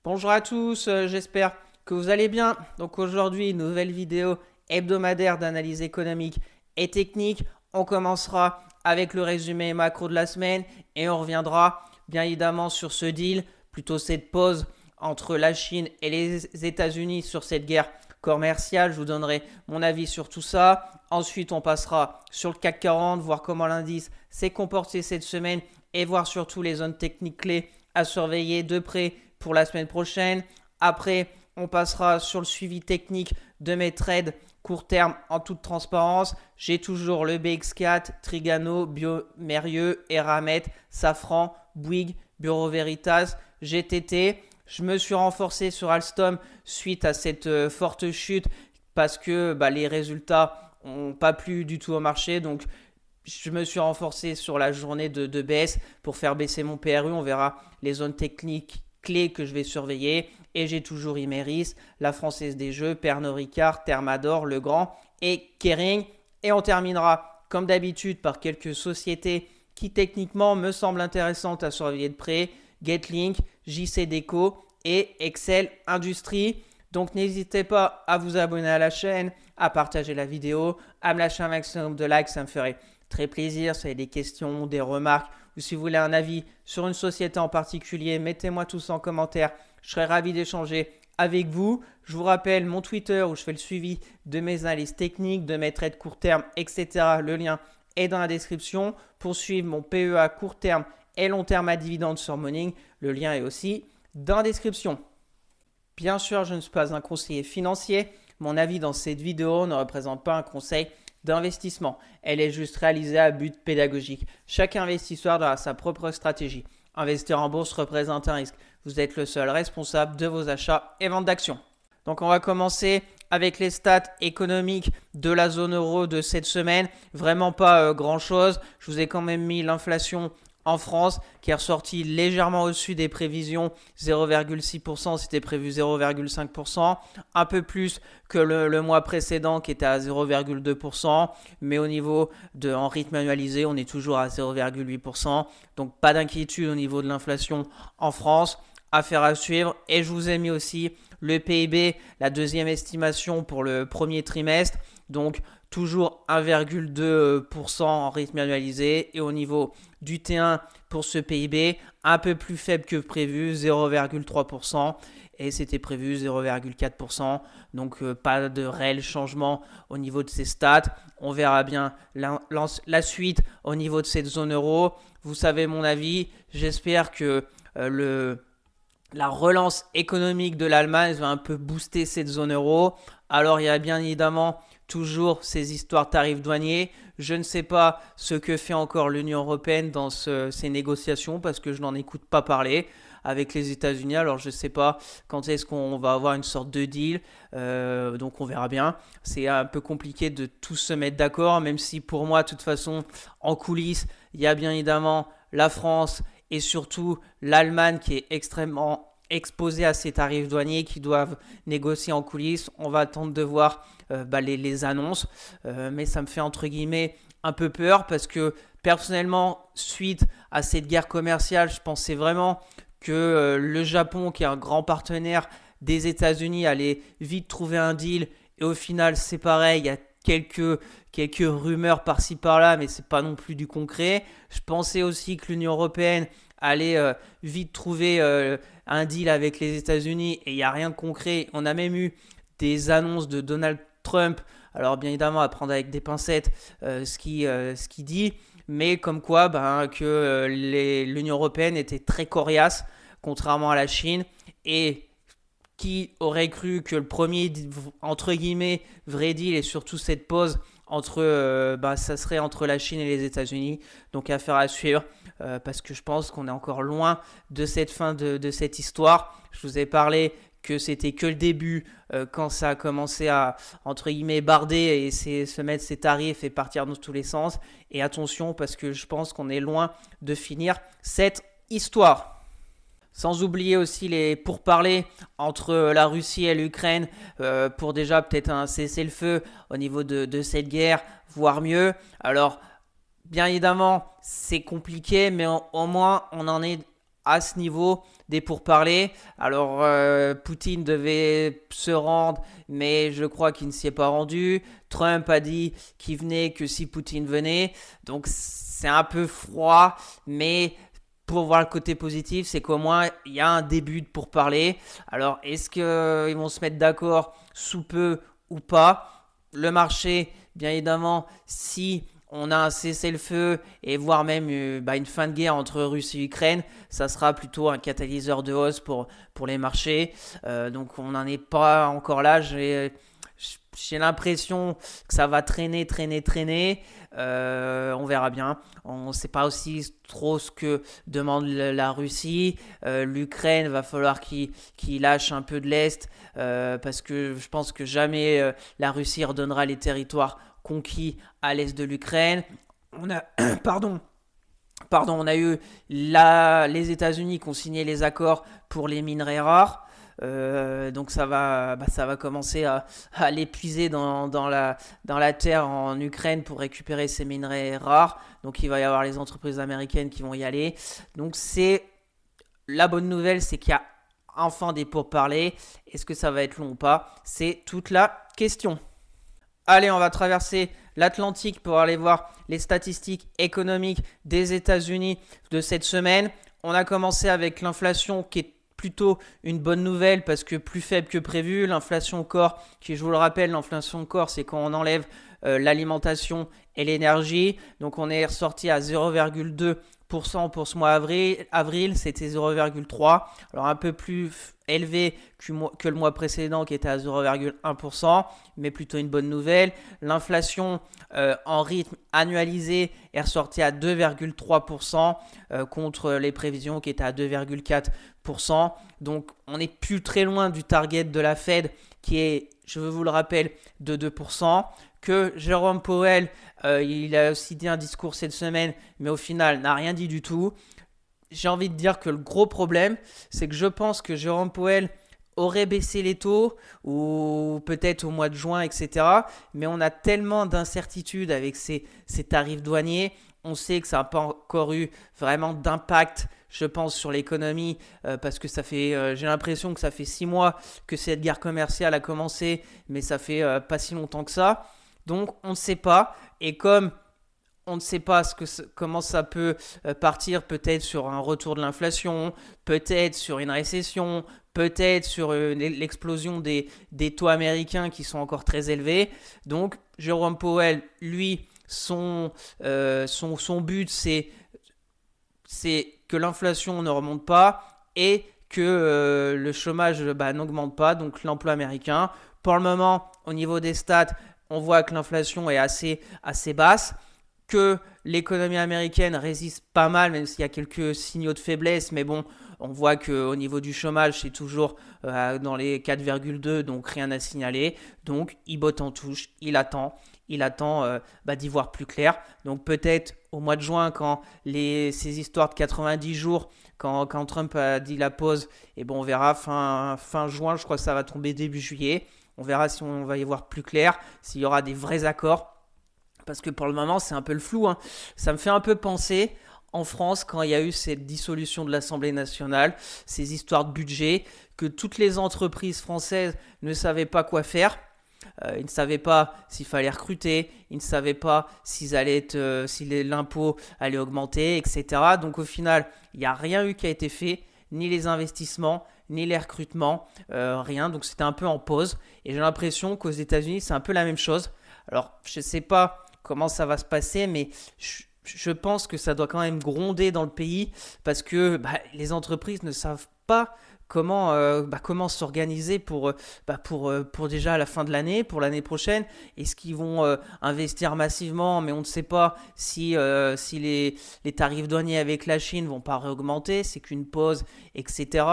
Bonjour à tous, j'espère que vous allez bien. Donc aujourd'hui, nouvelle vidéo hebdomadaire d'analyse économique et technique. On commencera avec le résumé macro de la semaine et on reviendra bien évidemment sur ce deal, plutôt cette pause entre la Chine et les États-Unis sur cette guerre commerciale. Je vous donnerai mon avis sur tout ça. Ensuite, on passera sur le CAC 40, voir comment l'indice s'est comporté cette semaine et voir surtout les zones techniques clés à surveiller de près pour la semaine prochaine. Après, on passera sur le suivi technique de mes trades court terme en toute transparence. J'ai toujours le BX4, Trigano, Biomérieux, Eramet, Safran, Bouygues, Bureau Veritas, GTT. Je me suis renforcé sur Alstom suite à cette forte chute parce que les résultats n'ont pas plu du tout au marché. Donc, je me suis renforcé sur la journée de baisse pour faire baisser mon PRU. On verra les zones techniques clés que je vais surveiller. Et j'ai toujours Imeris, la Française des Jeux, Pernod Ricard, Thermador, Legrand et Kering. Et on terminera comme d'habitude par quelques sociétés qui techniquement me semblent intéressantes à surveiller de près. Getlink, JC Deco et Excel Industries. Donc n'hésitez pas à vous abonner à la chaîne, à partager la vidéo, à me lâcher un maximum de likes, ça me ferait très plaisir. Si vous avez des questions, des remarques ou si vous voulez un avis sur une société en particulier, mettez-moi tout ça en commentaire. Je serais ravi d'échanger avec vous. Je vous rappelle mon Twitter où je fais le suivi de mes analyses techniques, de mes trades court terme, etc. Le lien est dans la description. Pour suivre mon PEA court terme et long terme à dividende sur Morning, le lien est aussi dans la description. Bien sûr, je ne suis pas un conseiller financier. Mon avis dans cette vidéo ne représente pas un conseil d'investissement. Elle est juste réalisée à but pédagogique. Chaque investisseur doit avoir sa propre stratégie. Investir en bourse représente un risque. Vous êtes le seul responsable de vos achats et ventes d'actions. Donc on va commencer avec les stats économiques de la zone euro de cette semaine. Vraiment pas grand-chose. Je vous ai quand même mis l'inflation en France qui est ressorti légèrement au-dessus des prévisions, 0,6%, c'était prévu 0,5%, un peu plus que le mois précédent qui était à 0,2%, mais au niveau en rythme annualisé, on est toujours à 0,8%, donc pas d'inquiétude au niveau de l'inflation en France, affaire à suivre. Et je vous ai mis aussi le PIB, la deuxième estimation pour le premier trimestre, donc toujours 1,2% en rythme annualisé. Et au niveau du T1 pour ce PIB, un peu plus faible que prévu, 0,3%. Et c'était prévu 0,4%. Donc pas de réel changement au niveau de ces stats. On verra bien la suite au niveau de cette zone euro. Vous savez mon avis. J'espère que la relance économique de l'Allemagne va un peu booster cette zone euro. Alors il y a bien évidemment toujours ces histoires tarifs douaniers. Je ne sais pas ce que fait encore l'Union européenne dans ces négociations parce que je n'en écoute pas parler avec les États-Unis. Alors je ne sais pas quand est-ce qu'on va avoir une sorte de deal. Donc on verra bien. C'est un peu compliqué de tous se mettre d'accord, même si pour moi, de toute façon, en coulisses, il y a bien évidemment la France et surtout l'Allemagne qui est extrêmement exposée à ces tarifs douaniers qui doivent négocier en coulisses. On va attendre de voir les annonces, mais ça me fait entre guillemets un peu peur parce que personnellement, suite à cette guerre commerciale, je pensais vraiment que le Japon, qui est un grand partenaire des États-Unis, allait vite trouver un deal. Et au final, c'est pareil, il y a quelques rumeurs par-ci par-là, mais c'est pas non plus du concret. Je pensais aussi que l'Union européenne allait vite trouver un deal avec les États-Unis et il n'y a rien de concret. On a même eu des annonces de Donald Trump. Alors bien évidemment à prendre avec des pincettes ce qu'il dit, mais comme quoi que l'Union européenne était très coriace contrairement à la Chine. Et qui aurait cru que le premier, entre guillemets, vrai deal et surtout cette pause ça serait entre la Chine et les États-Unis. Donc affaire à suivre parce que je pense qu'on est encore loin de cette fin de cette histoire. Je vous ai parlé que c'était que le début quand ça a commencé à, entre guillemets, barder et se mettre ses tarifs et partir dans tous les sens. Et attention parce que je pense qu'on est loin de finir cette histoire. Sans oublier aussi les pourparlers entre la Russie et l'Ukraine pour déjà peut-être un cessez-le-feu au niveau de cette guerre, voire mieux. Alors, bien évidemment, c'est compliqué, mais au moins on en est à ce niveau des pourparlers. Alors, Poutine devait se rendre, mais je crois qu'il ne s'y est pas rendu. Trump a dit qu'il venait que si Poutine venait. Donc, c'est un peu froid, mais pour voir le côté positif, c'est qu'au moins, il y a un début de pourparlers. Alors, est-ce qu'ils vont se mettre d'accord sous peu ou pas? Le marché, bien évidemment, si on a un cessez-le-feu et voire même une fin de guerre entre Russie et Ukraine, ça sera plutôt un catalyseur de hausse pour les marchés. Donc on n'en est pas encore là. J'ai l'impression que ça va traîner, traîner, traîner. On verra bien. On ne sait pas aussi trop ce que demande la Russie. L'Ukraine, va falloir qu'il lâche un peu de l'Est parce que je pense que jamais la Russie redonnera les territoires conquis à l'est de l'Ukraine. On a, on a eu les États-Unis qui ont signé les accords pour les minerais rares. Donc ça va commencer à l'épuiser dans la terre en Ukraine pour récupérer ces minerais rares. Donc il va y avoir les entreprises américaines qui vont y aller. Donc c'est la bonne nouvelle, c'est qu'il y a enfin des pourparlers. Est-ce que ça va être long ou pas? C'est toute la question. Allez, on va traverser l'Atlantique pour aller voir les statistiques économiques des États-Unis de cette semaine. On a commencé avec l'inflation qui est plutôt une bonne nouvelle parce que plus faible que prévu. L'inflation corps, qui je vous le rappelle, l'inflation corps, c'est quand on enlève l'alimentation et l'énergie. Donc on est ressorti à 0,2% pour ce mois avril, c'était 0,3%. Alors un peu plus élevé que le mois précédent qui était à 0,1%, mais plutôt une bonne nouvelle. L'inflation en rythme annualisé est ressortie à 2,3% contre les prévisions qui étaient à 2,4%. Donc on n'est plus très loin du target de la Fed qui est, je vous le rappelle, de 2%. Que Jérôme Powell, il a aussi dit un discours cette semaine, mais au final n'a rien dit du tout. J'ai envie de dire que le gros problème, c'est que je pense que Jérôme Powell aurait baissé les taux, ou peut-être au mois de juin, etc. Mais on a tellement d'incertitudes avec ces tarifs douaniers. On sait que ça n'a pas encore eu vraiment d'impact, je pense, sur l'économie, parce que j'ai l'impression que ça fait 6 mois que cette guerre commerciale a commencé, mais ça fait pas si longtemps que ça. Donc on ne sait pas, et comme on ne sait pas comment ça peut partir, peut-être sur un retour de l'inflation, peut-être sur une récession, peut-être sur l'explosion des taux américains qui sont encore très élevés. Donc Jérôme Powell, lui, son but, c'est que l'inflation ne remonte pas et que le chômage n'augmente pas, donc l'emploi américain. Pour le moment, au niveau des stats, on voit que l'inflation est assez basse, que l'économie américaine résiste pas mal, même s'il y a quelques signaux de faiblesse, mais bon, on voit qu'au niveau du chômage, c'est toujours dans les 4,2, donc rien à signaler. Donc, il botte en touche, il attend d'y voir plus clair. Donc, peut-être au mois de juin, quand ces histoires de 90 jours, quand Trump a dit la pause, et bon, on verra fin juin, je crois que ça va tomber début juillet. On verra si on va y voir plus clair, s'il y aura des vrais accords. Parce que pour le moment, c'est un peu le flou. Ça me fait un peu penser en France quand il y a eu cette dissolution de l'Assemblée nationale, ces histoires de budget, que toutes les entreprises françaises ne savaient pas quoi faire. Ils ne savaient pas s'il fallait recruter, ils ne savaient pas si l'impôt allait augmenter, etc. Donc au final, il n'y a rien eu qui a été fait, ni les investissements, ni les recrutements, rien. Donc c'était un peu en pause. Et j'ai l'impression qu'aux États-Unis, c'est un peu la même chose. Alors je ne sais pas comment ça va se passer, mais je pense que ça doit quand même gronder dans le pays parce que les entreprises ne savent pas comment s'organiser pour déjà la fin de l'année, pour l'année prochaine. Est-ce qu'ils vont investir massivement, mais on ne sait pas si les tarifs douaniers avec la Chine vont pas réaugmenter, c'est qu'une pause, etc.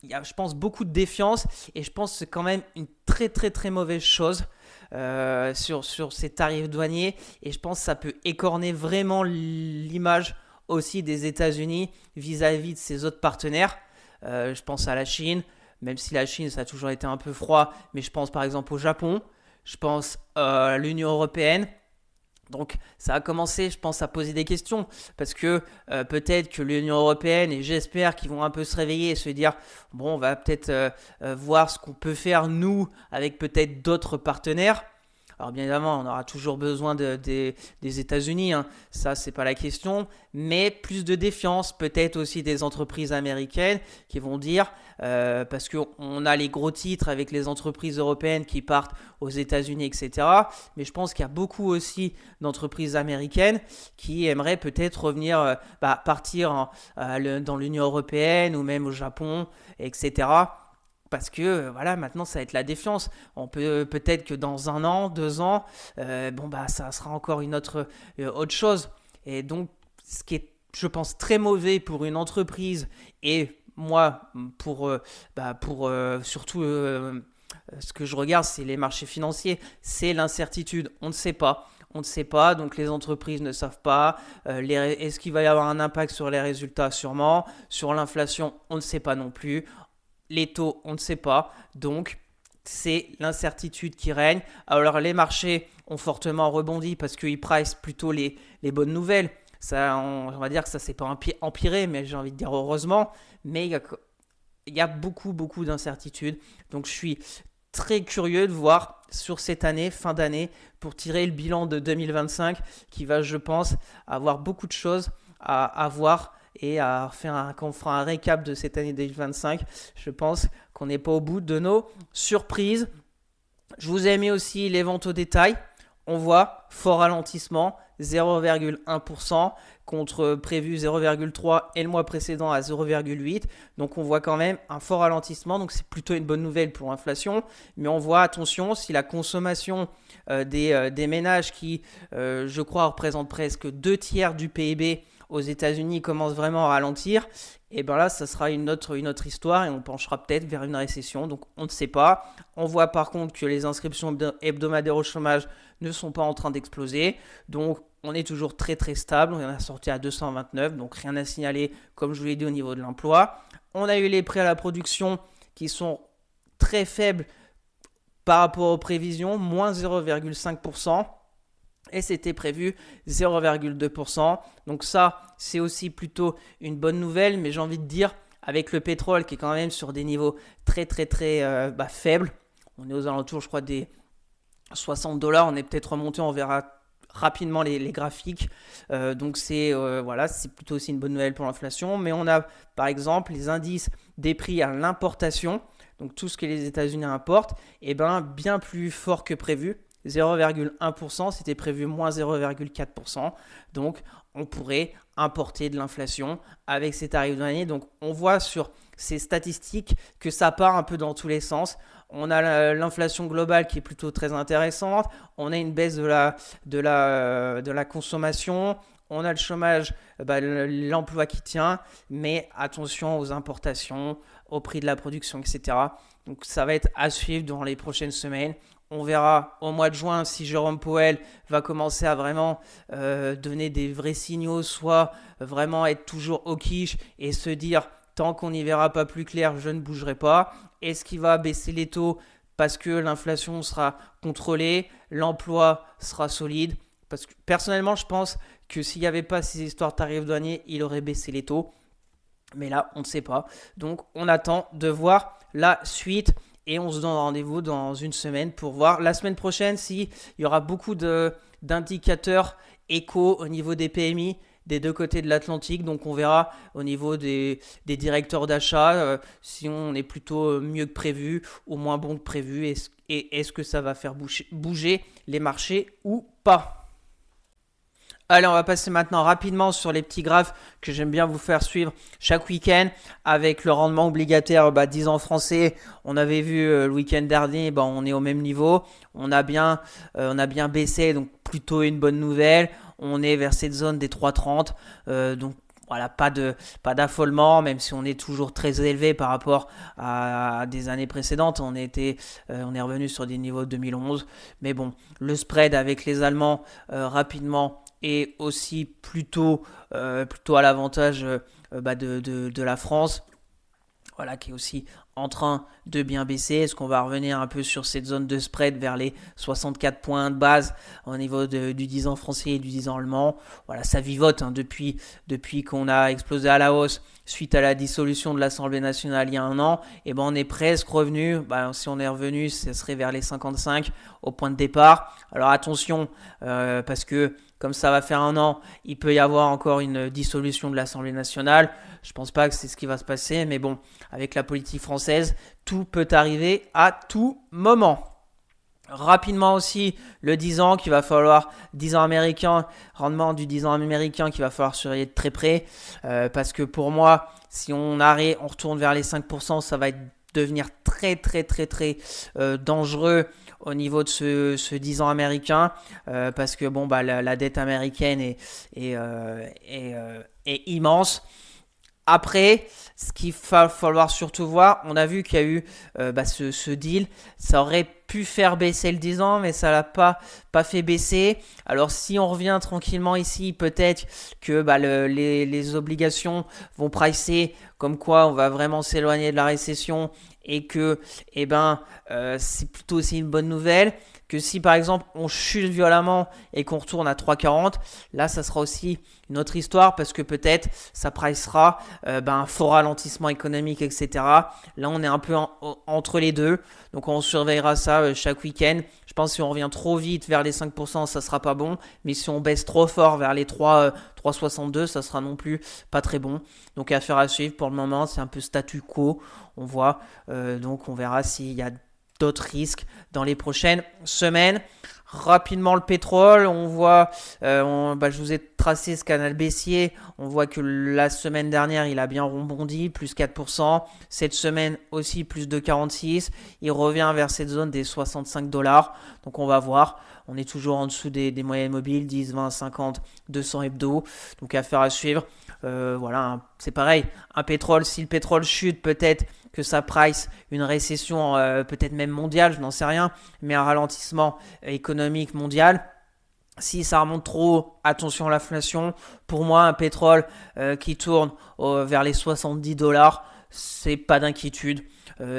Il y a, je pense, beaucoup de défiance et je pense que c'est quand même une très très très mauvaise chose sur ces tarifs douaniers, et je pense que ça peut écorner vraiment l'image aussi des États-Unis vis-à-vis de ses autres partenaires. Je pense à la Chine, même si la Chine ça a toujours été un peu froid, mais je pense par exemple au Japon, je pense à l'Union européenne, Donc ça a commencé, je pense, à poser des questions parce que peut-être que l'Union européenne, et j'espère qu'ils vont un peu se réveiller et se dire, bon, on va peut-être voir ce qu'on peut faire nous avec peut-être d'autres partenaires. Alors bien évidemment, on aura toujours besoin des États-Unis, hein. Ça c'est pas la question, mais plus de défiance, peut-être aussi des entreprises américaines qui vont dire, parce qu'on a les gros titres avec les entreprises européennes qui partent aux États-Unis, etc. Mais je pense qu'il y a beaucoup aussi d'entreprises américaines qui aimeraient peut-être revenir, partir dans l'Union européenne ou même au Japon, etc. Parce que voilà, maintenant ça va être la défiance. On peut-être que dans 1 an, 2 ans, ça sera encore une autre chose. Et donc, ce qui est, je pense, très mauvais pour une entreprise et moi, surtout, ce que je regarde, c'est les marchés financiers, c'est l'incertitude. On ne sait pas. On ne sait pas, donc les entreprises ne savent pas. Est-ce qu'il va y avoir un impact sur les résultats? Sûrement. Sur l'inflation, on ne sait pas non plus. Les taux, on ne sait pas. Donc, c'est l'incertitude qui règne. Alors, les marchés ont fortement rebondi parce qu'ils pricent plutôt les bonnes nouvelles. Ça, on va dire que ça ne s'est pas empiré, mais j'ai envie de dire heureusement. Mais il y a beaucoup, beaucoup d'incertitudes. Donc, je suis très curieux de voir sur cette année, fin d'année, pour tirer le bilan de 2025, qui va, je pense, avoir beaucoup de choses à voir et qu'on fera un récap de cette année 2025. Je pense qu'on n'est pas au bout de nos surprises. Je vous ai mis aussi les ventes au détail. On voit fort ralentissement, 0,1% contre prévu 0,3 et le mois précédent à 0,8. Donc on voit quand même un fort ralentissement. Donc c'est plutôt une bonne nouvelle pour l'inflation. Mais on voit, attention, si la consommation des ménages qui, je crois, représente presque 2 tiers du PIB aux États-Unis commence vraiment à ralentir, et bien là, ça sera une autre histoire et on penchera peut-être vers une récession. Donc, on ne sait pas. On voit par contre que les inscriptions hebdomadaires au chômage ne sont pas en train d'exploser. Donc, on est toujours très très stable. On est sorti à 229, donc rien à signaler, comme je vous l'ai dit, au niveau de l'emploi. On a eu les prêts à la production qui sont très faibles par rapport aux prévisions, moins 0,5%. Et c'était prévu 0,2%. Donc ça, c'est aussi plutôt une bonne nouvelle. Mais j'ai envie de dire, avec le pétrole qui est quand même sur des niveaux très très très faibles, on est aux alentours, je crois, des $60. On est peut-être remonté, on verra rapidement les graphiques. Donc c'est plutôt aussi une bonne nouvelle pour l'inflation. Mais on a par exemple les indices des prix à l'importation. Donc tout ce que les États-Unis importent, bien plus fort que prévu. 0,1%, c'était prévu moins 0,4%. Donc, on pourrait importer de l'inflation avec ces tarifs douaniers. Donc, on voit sur ces statistiques que ça part un peu dans tous les sens. On a l'inflation globale qui est plutôt très intéressante. On a une baisse de la consommation. On a le chômage, l'emploi qui tient. Mais attention aux importations, au prix de la production, etc. Donc, ça va être à suivre dans les prochaines semaines. On verra au mois de juin si Jérôme Powell va commencer à vraiment donner des vrais signaux, soit vraiment être toujours au quiche et se dire tant qu'on n'y verra pas plus clair, je ne bougerai pas. Est-ce qu'il va baisser les taux parce que l'inflation sera contrôlée, l'emploi sera solide? Parce que personnellement, je pense que s'il n'y avait pas ces histoires de tarifs douaniers, il aurait baissé les taux. Mais là, on ne sait pas. Donc, on attend de voir la suite. Et on se donne rendez-vous dans une semaine pour voir la semaine prochaine s'il y aura beaucoup d'indicateurs échos au niveau des PMI des deux côtés de l'Atlantique. Donc on verra au niveau des directeurs d'achat si on est plutôt mieux que prévu ou moins bon que prévu. Et est-ce que ça va faire bouger les marchés ou pas? Allez, on va passer maintenant rapidement sur les petits graphes que j'aime bien vous faire suivre chaque week-end avec le rendement obligataire 10 ans français. On avait vu le week-end dernier, on est au même niveau. On a bien baissé, donc plutôt une bonne nouvelle. On est vers cette zone des 3,30. Donc voilà, pas d'affolement, même si on est toujours très élevé par rapport à des années précédentes. On est revenu sur des niveaux de 2011. Mais bon, le spread avec les Allemands rapidement et aussi plutôt à l'avantage de la France, voilà, qui est aussi en train de bien baisser. Est-ce qu'on va revenir un peu sur cette zone de spread vers les 64 points de base au niveau du 10 ans français et du 10 ans allemand? Voilà, ça vivote depuis qu'on a explosé à la hausse suite à la dissolution de l'Assemblée nationale il y a un an. Et ben on est presque revenu. Si on est revenu, ce serait vers les 55 au point de départ. Alors attention, parce que comme ça va faire un an, il peut y avoir encore une dissolution de l'Assemblée nationale. Je pense pas que c'est ce qui va se passer, mais bon, avec la politique française, tout peut arriver à tout moment. Rapidement aussi, le 10 ans qu'il va falloir, 10 ans américain, rendement du 10 ans américain qu'il va falloir surveiller de très près. Parce que pour moi, si on retourne vers les 5%, ça va devenir très dangereux au niveau de ce 10 ans américain, parce que la dette américaine est immense. Après, ce qu'il va falloir surtout voir, on a vu qu'il y a eu ce deal, ça aurait pu faire baisser le 10 ans, mais ça l'a pas fait baisser. Alors si on revient tranquillement ici, peut-être que les obligations vont pricer comme quoi on va vraiment s'éloigner de la récession et que c'est plutôt aussi une bonne nouvelle. Que si par exemple on chute violemment et qu'on retourne à 3,40, là ça sera aussi une autre histoire parce que peut-être ça pricera un fort ralentissement économique, etc. Là on est un peu entre les deux, donc on surveillera ça chaque week-end. Je pense que si on revient trop vite vers les 5%, ça sera pas bon, mais si on baisse trop fort vers les 3,62, ça sera non plus pas très bon. Donc affaire à suivre pour le moment, c'est un peu statu quo, on voit, donc on verra s'il y a d'autres risques dans les prochaines semaines. Rapidement le pétrole, on voit, je vous ai tracé ce canal baissier, on voit que la semaine dernière il a bien rebondi, plus 4%, cette semaine aussi plus de 46, il revient vers cette zone des 65 $, donc on va voir, on est toujours en dessous des moyennes mobiles, 10, 20, 50, 200 hebdo, donc affaire à suivre. C'est pareil, un pétrole, si le pétrole chute, peut-être que ça price une récession, peut-être même mondiale, je n'en sais rien, mais un ralentissement économique mondial. Si ça remonte trop haut, attention à l'inflation. Pour moi, un pétrole qui tourne vers les 70 $, c'est pas d'inquiétude.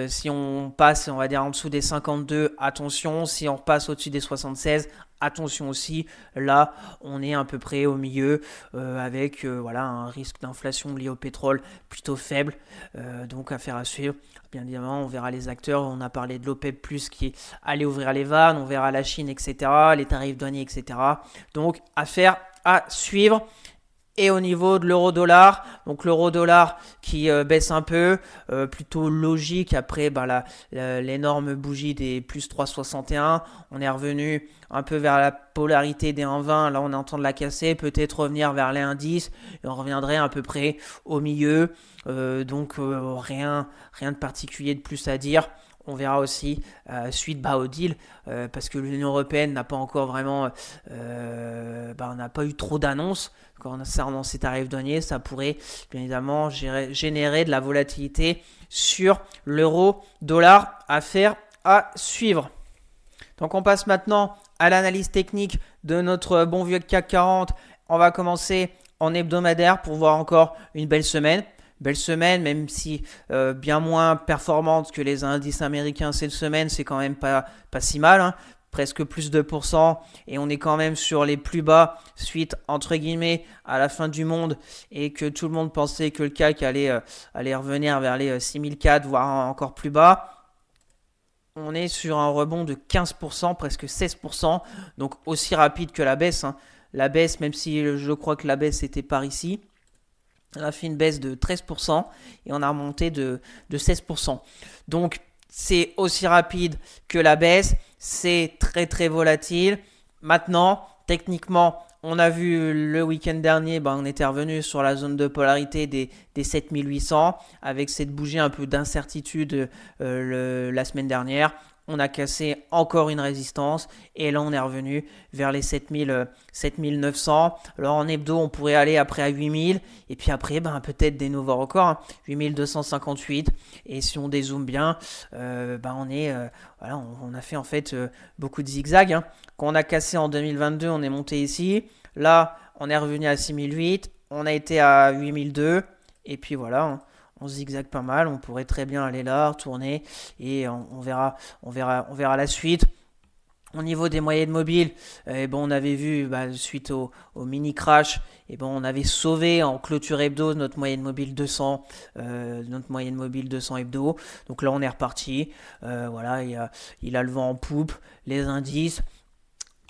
Si on passe, on va dire, en dessous des 52, attention. Si on repasse au-dessus des 76, attention aussi. Là, on est à peu près au milieu avec un risque d'inflation lié au pétrole plutôt faible. Donc, affaire à suivre. Bien évidemment, on verra les acteurs. On a parlé de l'OPEP+, qui est allé ouvrir les vannes. On verra la Chine, etc. Les tarifs douaniers, etc. Donc, affaire à suivre. Et au niveau de l'euro-dollar, donc l'euro-dollar qui baisse un peu, plutôt logique après l'énorme bougie des plus 3,61. On est revenu un peu vers la polarité des 1,20. Là, on est en train de la casser, peut-être revenir vers les 1,10 et on reviendrait à peu près au milieu. Rien de particulier de plus à dire. On verra aussi suite au deal parce que l'Union européenne n'a pas encore vraiment, on n'a pas eu trop d'annonces concernant ces tarifs douaniers. Ça pourrait bien évidemment générer de la volatilité sur l'euro-dollar. Affaire à suivre. Donc on passe maintenant à l'analyse technique de notre bon vieux CAC 40. On va commencer en hebdomadaire pour voir encore une belle semaine. Belle semaine, même si bien moins performante que les indices américains cette semaine, c'est quand même pas si mal, hein. Presque plus de 2%, et on est quand même sur les plus bas suite, entre guillemets, à la fin du monde, et que tout le monde pensait que le CAC allait revenir vers les 6004, voire encore plus bas. On est sur un rebond de 15%, presque 16%, donc aussi rapide que la baisse, hein. La baisse, même si je crois que la baisse était par ici, on a fait une baisse de 13% et on a remonté de 16%. Donc, c'est aussi rapide que la baisse. C'est très volatile. Maintenant, techniquement, on a vu le week-end dernier, on était revenu sur la zone de polarité des 7800 avec cette bougie un peu d'incertitude la semaine dernière. On a cassé encore une résistance et là on est revenu vers les 7900. Alors en hebdo on pourrait aller après à 8000 et puis après peut-être des nouveaux records, hein, 8258, et si on dézoome bien on a fait en fait beaucoup de zigzags, hein. Quand on a cassé en 2022 on est monté ici, là on est revenu à 6008, on a été à 8002 et puis voilà, hein. on zigzague pas mal, on pourrait très bien aller là, retourner et on verra la suite. Au niveau des moyennes mobiles, on avait vu suite au mini crash, on avait sauvé en clôture hebdo notre moyenne mobile 200, hebdo. Donc là on est reparti. Voilà, il a le vent en poupe, les indices.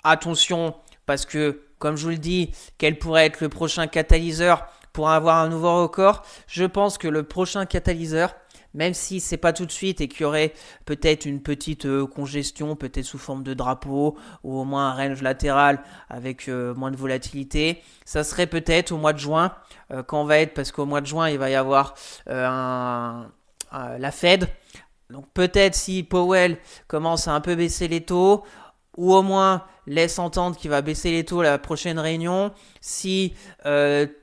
Attention, parce que comme je vous le dis, quel pourrait être le prochain catalyseur pour avoir un nouveau record? Je pense que le prochain catalyseur, même si c'est pas tout de suite et qu'il y aurait peut-être une petite congestion, peut-être sous forme de drapeau ou au moins un range latéral avec moins de volatilité, ça serait peut-être au mois de juin quand on va être, parce qu'au mois de juin il va y avoir la Fed. Donc peut-être si Powell commence à un peu baisser les taux, ou au moins laisse entendre qu'il va baisser les taux à la prochaine réunion, si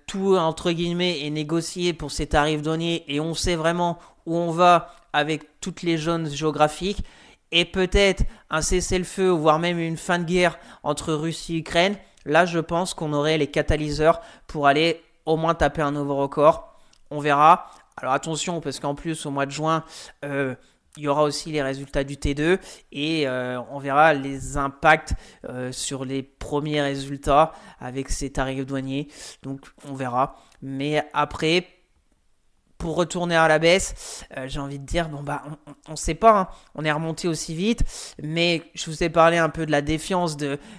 tout entre guillemets est négocié pour ces tarifs douaniers et on sait vraiment où on va avec toutes les zones géographiques, et peut-être un cessez-le-feu, voire même une fin de guerre entre Russie et Ukraine, là je pense qu'on aurait les catalyseurs pour aller au moins taper un nouveau record. On verra. Alors attention, parce qu'en plus au mois de juin, il y aura aussi les résultats du T2 et on verra les impacts sur les premiers résultats avec ces tarifs douaniers. Donc on verra. Mais après, pour retourner à la baisse, j'ai envie de dire, on ne sait pas, hein. On est remonté aussi vite, mais je vous ai parlé un peu de la défiance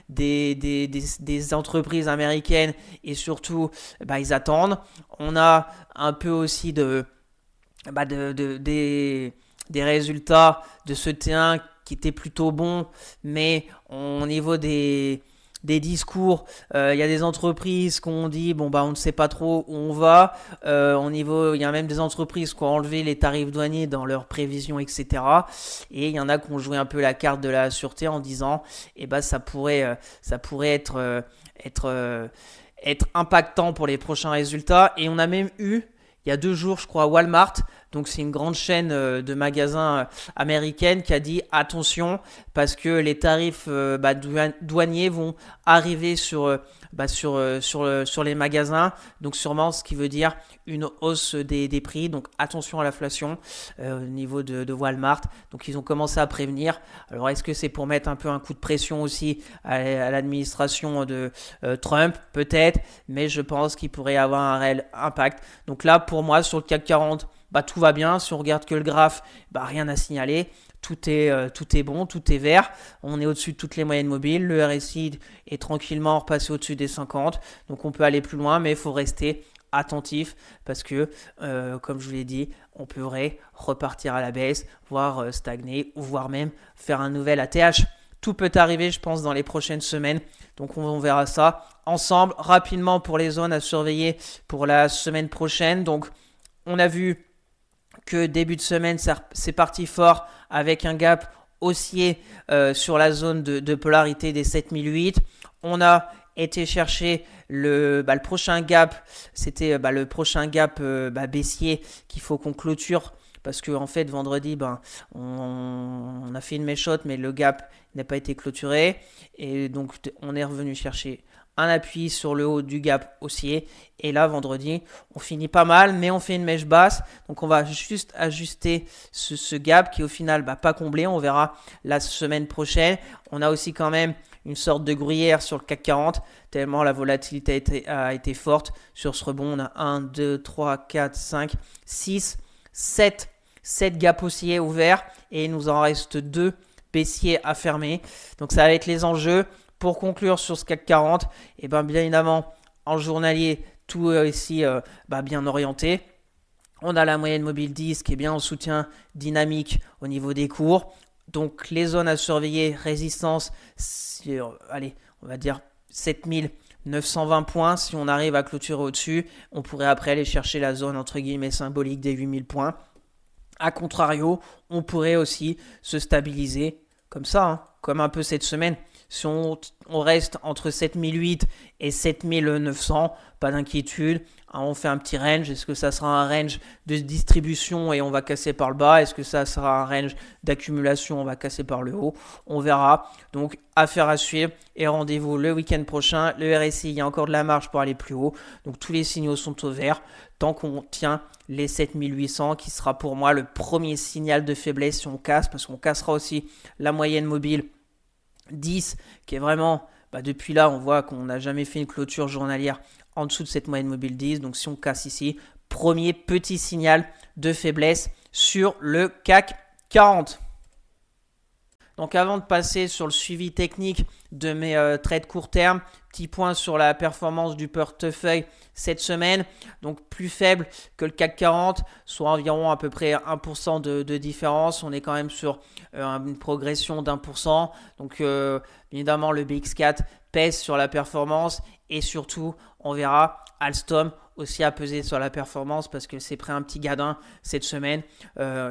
des entreprises américaines et surtout, ils attendent. On a un peu aussi des résultats de ce T1 qui étaient plutôt bons, mais au niveau des discours, il y a des entreprises qui ont dit on ne sait pas trop où on va. Il y a même des entreprises qui ont enlevé les tarifs douaniers dans leurs prévisions, etc. Et il y en a qui ont joué un peu la carte de la sûreté en disant ça pourrait être impactant pour les prochains résultats. Et on a même eu il y a 2 jours, je crois, Walmart, donc c'est une grande chaîne de magasins américaine qui a dit attention parce que les tarifs douaniers vont arriver sur les magasins, donc sûrement ce qui veut dire une hausse des prix, donc attention à l'inflation au niveau de Walmart. Donc ils ont commencé à prévenir. Alors est-ce que c'est pour mettre un peu un coup de pression aussi à l'administration de Trump? Peut-être, mais je pense qu'il pourrait y avoir un réel impact. Donc là pour moi sur le CAC 40, tout va bien. Si on regarde que le graphe, rien à signaler. Tout est bon, tout est vert. On est au-dessus de toutes les moyennes mobiles. Le RSI est tranquillement repassé au-dessus des 50. Donc on peut aller plus loin, mais il faut rester attentif parce que, comme je vous l'ai dit, on pourrait repartir à la baisse, voire stagner, ou voire même faire un nouvel ATH. Tout peut arriver, je pense, dans les prochaines semaines. Donc on verra ça ensemble. Rapidement pour les zones à surveiller pour la semaine prochaine. Donc on a vu que début de semaine, c'est parti fort avec un gap haussier sur la zone de polarité des 7008. On a été chercher le prochain gap. C'était le prochain gap baissier qu'il faut qu'on clôture. Parce que en fait, vendredi, on a fait une méchotte, mais le gap n'a pas été clôturé. Et donc, on est revenu chercher un appui sur le haut du gap haussier. Et là, vendredi, on finit pas mal, mais on fait une mèche basse. Donc, on va juste ajuster ce gap qui, au final, pas comblé. On verra la semaine prochaine. On a aussi quand même une sorte de gruyère sur le CAC 40, tellement la volatilité a été forte. Sur ce rebond, on a 1, 2, 3, 4, 5, 6, 7 gaps haussiers ouverts. Et il nous en reste 2 baissiers à fermer. Donc, ça va être les enjeux. Pour conclure sur ce CAC 40, bien évidemment, en journalier, tout ici bien orienté. On a la moyenne mobile 10 qui est bien en soutien dynamique au niveau des cours. Donc les zones à surveiller, résistance, on va dire 7920 points. Si on arrive à clôturer au-dessus, on pourrait après aller chercher la zone entre guillemets symbolique des 8000 points. A contrario, on pourrait aussi se stabiliser comme ça, comme un peu cette semaine, Si on reste entre 7008 et 7900, pas d'inquiétude. On fait un petit range. Est-ce que ça sera un range de distribution et on va casser par le bas? Est-ce que ça sera un range d'accumulation? On va casser par le haut. On verra. Donc, affaire à suivre. Et rendez-vous le week-end prochain. Le RSI, il y a encore de la marge pour aller plus haut. Donc, tous les signaux sont au vert. Tant qu'on tient les 7800, qui sera pour moi le premier signal de faiblesse si on casse. Parce qu'on cassera aussi la moyenne mobile 10, qui est vraiment... depuis là, on voit qu'on n'a jamais fait une clôture journalière en dessous de cette moyenne mobile 10. Donc, si on casse ici, premier petit signal de faiblesse sur le CAC 40. Donc, avant de passer sur le suivi technique de mes trades court terme, petit point sur la performance du portefeuille cette semaine. Donc, plus faible que le CAC 40, soit environ à peu près 1% de différence. On est quand même sur une progression d'1%. Donc, évidemment, le BX4 pèse sur la performance et surtout, on verra Alstom aussi à peser sur la performance parce que c'est pris un petit gadin cette semaine.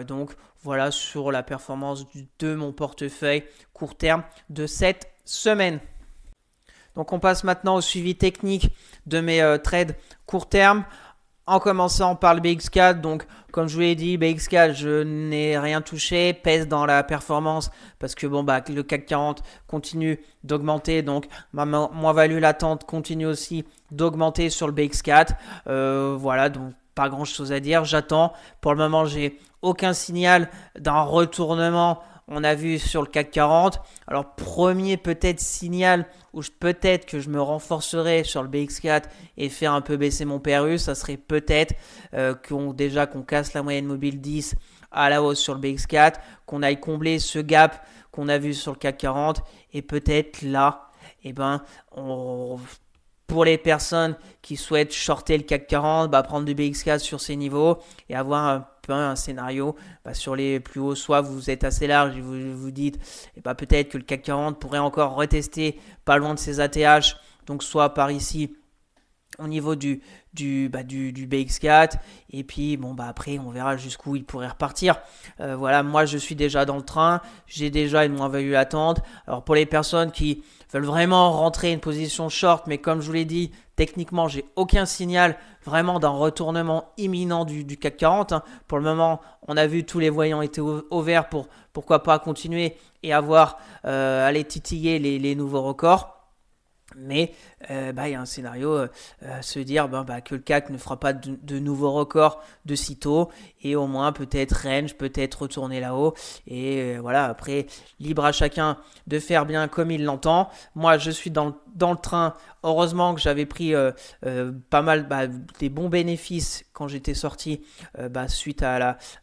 Donc, voilà sur la performance de mon portefeuille court terme de cette semaine. Donc, on passe maintenant au suivi technique de mes trades court terme. En commençant par le BX4, donc comme je vous l'ai dit, BX4, je n'ai rien touché, pèse dans la performance parce que le CAC 40 continue d'augmenter, donc ma moins-value latente continue aussi d'augmenter sur le BX4. Voilà, donc pas grand-chose à dire, j'attends. Pour le moment, j'ai aucun signal d'un retournement. On a vu sur le CAC 40. Alors, premier peut-être signal où peut-être que je me renforcerai sur le BX4 et faire un peu baisser mon PRU, ça serait peut-être qu'on casse la moyenne mobile 10 à la hausse sur le BX4, qu'on aille combler ce gap qu'on a vu sur le CAC 40 et peut-être là, pour les personnes qui souhaitent shorter le CAC 40, prendre du BX4 sur ces niveaux et avoir un scénario sur les plus hauts, soit vous êtes assez large et vous dites peut-être que le CAC 40 pourrait encore retester pas loin de ses ATH, donc soit par ici au niveau du BX4 et puis après on verra jusqu'où il pourrait repartir. Voilà, moi je suis déjà dans le train, j'ai déjà une moins-value latente. Alors pour les personnes qui veulent vraiment rentrer une position short, mais comme je vous l'ai dit, techniquement j'ai aucun signal vraiment d'un retournement imminent du CAC 40. Pour le moment, on a vu tous les voyants étaient au vert pour pourquoi pas continuer et aller titiller les nouveaux records. Mais il y a un scénario se dire que le CAC ne fera pas de nouveaux records de sitôt et au moins peut-être range, peut-être retourner là-haut. Et voilà, après, libre à chacun de faire bien comme il l'entend. Moi, je suis dans le train. Heureusement que j'avais pris pas mal des bons bénéfices quand j'étais sorti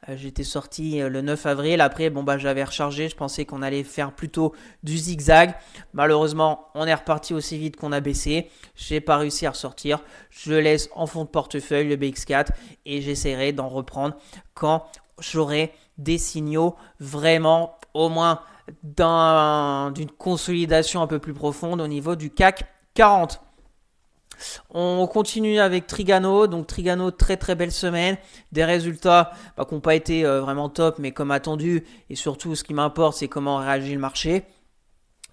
j'étais sorti le 9 avril. Après, j'avais rechargé. Je pensais qu'on allait faire plutôt du zigzag. Malheureusement, on est reparti aussi vite qu'on a baissé. J'ai pas réussi à ressortir. Je le laisse en fond de portefeuille, le BX4, et j'essaierai d'en reprendre quand j'aurai des signaux vraiment au moins d'une consolidation un peu plus profonde au niveau du CAC 40. On continue avec Trigano. Donc Trigano, très très belle semaine. Des résultats qui n'ont pas été vraiment top, mais comme attendu. Et surtout, ce qui m'importe, c'est comment réagit le marché.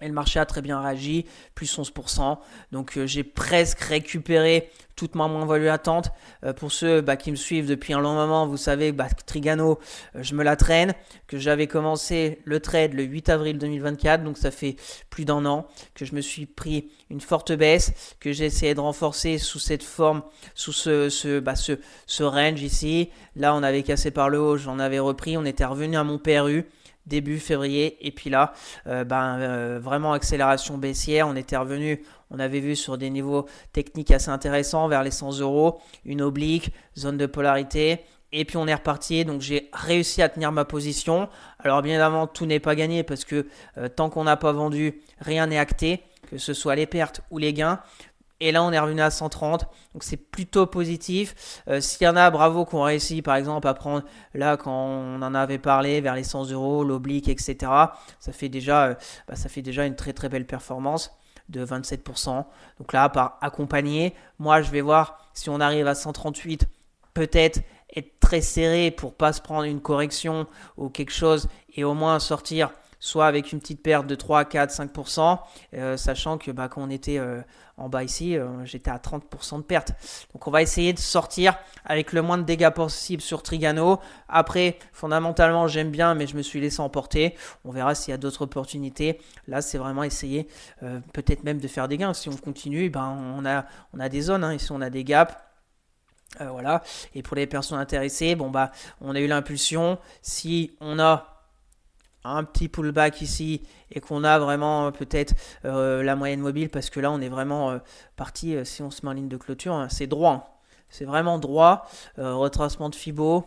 Et le marché a très bien réagi, plus 11%. Donc j'ai presque récupéré toute ma moins-value attente. Pour ceux qui me suivent depuis un long moment, vous savez que Trigano, je me la traîne, que j'avais commencé le trade le 8 avril 2024, donc ça fait plus d'un an que je me suis pris une forte baisse, que j'ai essayé de renforcer sous cette forme, sous ce range ici. Là, on avait cassé par le haut, j'en avais repris, on était revenu à mon PRU. Début février, et puis là vraiment accélération baissière, on était revenu, on avait vu sur des niveaux techniques assez intéressants vers les 100 €, une oblique, zone de polarité, et puis on est reparti. Donc j'ai réussi à tenir ma position. Alors bien évidemment, tout n'est pas gagné parce que tant qu'on n'a pas vendu, rien n'est acté, que ce soit les pertes ou les gains. Et là, on est revenu à 130, donc c'est plutôt positif. S'il y en a, bravo, qui ont réussi, par exemple, à prendre, là, quand on en avait parlé, vers les 100 €, l'oblique, etc. Ça fait déjà une très très belle performance de 27%. Donc là, par accompagner, moi, je vais voir si on arrive à 138, peut-être être très serré pour pas se prendre une correction ou quelque chose et au moins sortir soit avec une petite perte de 3, 4, 5%, sachant que quand on était en bas ici, j'étais à 30% de perte. Donc on va essayer de sortir avec le moins de dégâts possible sur Trigano. Après, fondamentalement, j'aime bien, mais je me suis laissé emporter. On verra s'il y a d'autres opportunités. Là, c'est vraiment essayer peut-être même de faire des gains. Si on continue, on a des zones, hein. Ici, on a des gaps. Voilà. Et pour les personnes intéressées, on a eu l'impulsion. Si on a un petit pullback ici et qu'on a vraiment peut-être la moyenne mobile, parce que là on est vraiment parti, si on se met en ligne de clôture, hein, c'est droit, hein. C'est vraiment droit, retracement de Fibo.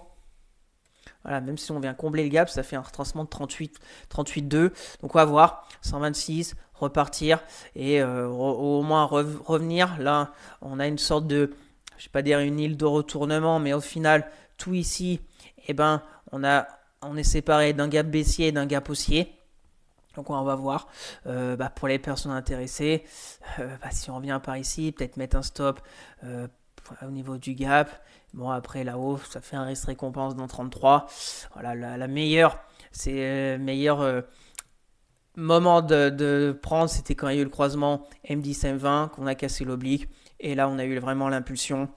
Voilà, même si on vient combler le gap, ça fait un retracement de 38,2. Donc on va voir, 126, repartir et au moins revenir. Là, on a une sorte de, je ne vais pas dire une île de retournement, mais au final, tout ici, on est séparé d'un gap baissier et d'un gap haussier. Donc on va voir pour les personnes intéressées, si on revient par ici, peut-être mettre un stop au niveau du gap. Bon, après là-haut, ça fait un risque récompense dans 33. Voilà, la meilleure, c'est meilleur moment de prendre, c'était quand il y a eu le croisement M10-M20, qu'on a cassé l'oblique. Et là, on a eu vraiment l'impulsion.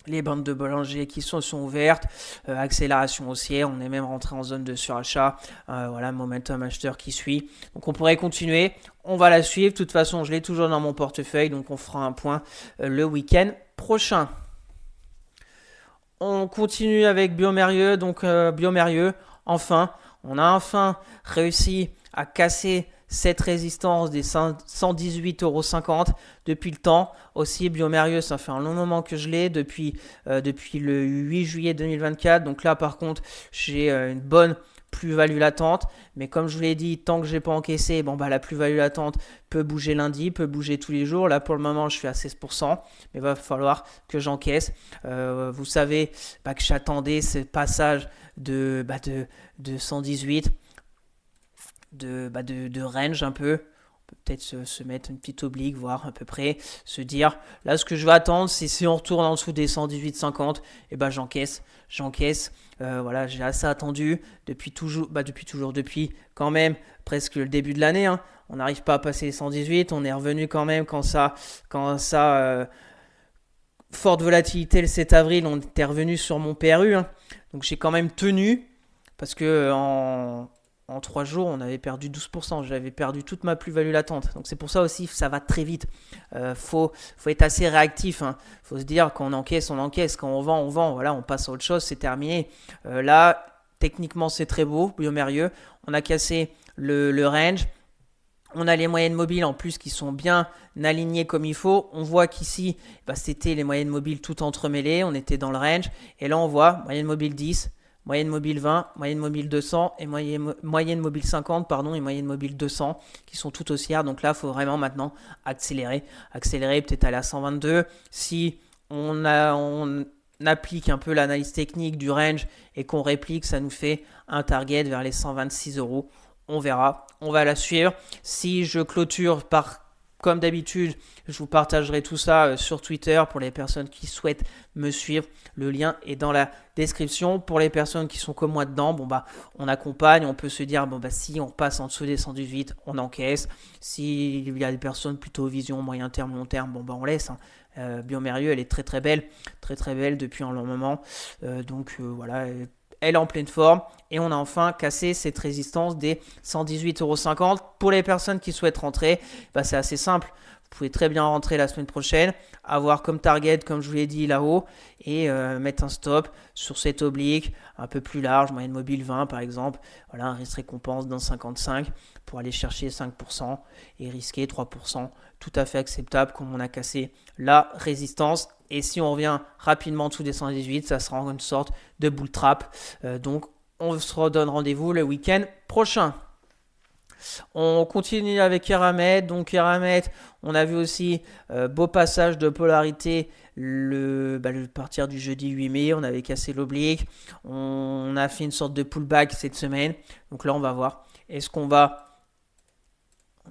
Les bandes de Bollinger qui sont ouvertes, accélération haussière, on est même rentré en zone de surachat, voilà, momentum acheteur qui suit. Donc on pourrait continuer, on va la suivre, de toute façon je l'ai toujours dans mon portefeuille, donc on fera un point le week-end prochain. On continue avec Biomérieux, donc Biomérieux, on a enfin réussi à casser cette résistance des 118,50 € depuis le temps. Aussi, Biomérieux, ça fait un long moment que je l'ai, depuis le 8 juillet 2024. Donc là, par contre, j'ai une bonne plus-value latente. Mais comme je vous l'ai dit, tant que je n'ai pas encaissé, la plus-value latente peut bouger lundi, peut bouger tous les jours. Là, pour le moment, je suis à 16%. Mais il va falloir que j'encaisse. Vous savez que j'attendais ce passage de 118. De range un peu. On peut peut-être se mettre une petite oblique, voir à peu près, se dire, là ce que je vais attendre, c'est si on retourne en dessous des 118,50, j'encaisse. Voilà, j'ai assez attendu depuis quand même presque le début de l'année, hein. On n'arrive pas à passer les 118, on est revenu quand même quand ça forte volatilité le 7 avril, on était revenu sur mon PRU, hein. Donc j'ai quand même tenu, parce que en 3 jours, on avait perdu 12%. J'avais perdu toute ma plus-value latente. Donc c'est pour ça aussi, ça va très vite. Faut être assez réactif, hein. Faut se dire, quand on encaisse, on encaisse. Quand on vend. Voilà, on passe à autre chose, c'est terminé. Là, techniquement, c'est très beau, Biomérieux. On a cassé le range. On a les moyennes mobiles en plus qui sont bien alignées comme il faut. On voit qu'ici, c'était les moyennes mobiles tout entremêlées. On était dans le range. Et là, on voit moyenne mobile 10. Moyenne mobile 20, moyenne mobile 200 et moyenne mobile 50 et moyenne mobile 200 qui sont toutes haussières. Donc là, il faut vraiment maintenant accélérer, peut-être aller à 122. Si on applique un peu l'analyse technique du range et qu'on réplique, ça nous fait un target vers les 126 €. On verra, on va la suivre. Si je clôture comme d'habitude, je vous partagerai tout ça sur Twitter pour les personnes qui souhaitent me suivre. Le lien est dans la description. Pour les personnes qui sont comme moi dedans, on accompagne. On peut se dire, si on passe en dessous des 118, on encaisse. S'il y a des personnes plutôt vision moyen terme, long terme, on laisse, hein. Biomérieux, elle est très très belle depuis un long moment. Voilà. Elle est en pleine forme et on a enfin cassé cette résistance des 118,50 €. Pour les personnes qui souhaitent rentrer, c'est assez simple. Vous pouvez très bien rentrer la semaine prochaine, avoir comme target, comme je vous l'ai dit là-haut, et mettre un stop sur cette oblique un peu plus large, moyenne mobile 20 par exemple. Voilà, un risque récompense dans 55 pour aller chercher 5% et risquer 3%. Tout à fait acceptable comme on a cassé la résistance. Et si on revient rapidement en dessous des 118, ça sera une sorte de bull trap. Donc on se redonne rendez-vous le week-end prochain. On continue avec Eramet. Donc Eramet, on a vu aussi beau passage de polarité le partir du jeudi 8 mai. On avait cassé l'oblique. On a fait une sorte de pullback cette semaine. Donc là, on va voir. Est-ce qu'on va...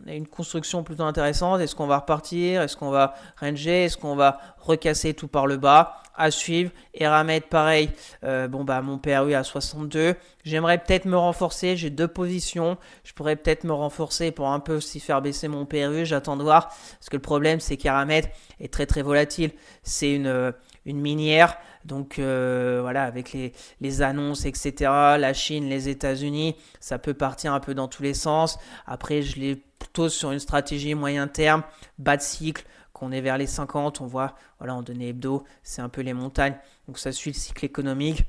on a une construction plutôt intéressante. Est-ce qu'on va repartir? Est-ce qu'on va ranger? Est-ce qu'on va recasser tout par le bas? À suivre. Eramet, pareil. Mon PRU à 62. J'aimerais peut-être me renforcer. J'ai 2 positions. Je pourrais peut-être me renforcer pour un peu aussi faire baisser mon PRU. J'attends de voir. Parce que le problème, c'est qu'Eramet est très très volatile. C'est une minière. Donc avec les annonces, etc., la Chine, les États-Unis, ça peut partir un peu dans tous les sens. Après, je l'ai plutôt sur une stratégie moyen terme, bas de cycle, qu'on est vers les 50. On voit, en données hebdo, c'est un peu les montagnes. Donc ça suit le cycle économique.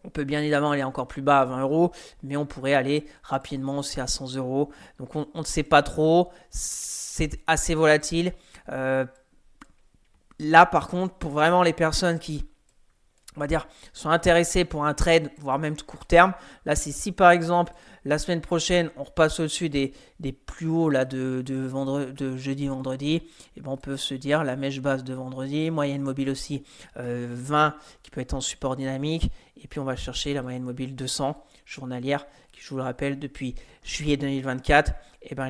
On peut bien évidemment aller encore plus bas à 20 euros, mais on pourrait aller rapidement aussi à 100 euros. Donc on ne sait pas trop, c'est assez volatile. Là, par contre, pour vraiment les personnes qui sont intéressés pour un trade, voire même de court terme. Là, c'est si par exemple, la semaine prochaine, on repasse au-dessus des plus hauts là, de jeudi, vendredi, et on peut se dire la mèche basse de vendredi, moyenne mobile aussi 20 qui peut être en support dynamique, et puis on va chercher la moyenne mobile 200 journalière, qui je vous le rappelle, depuis juillet 2024,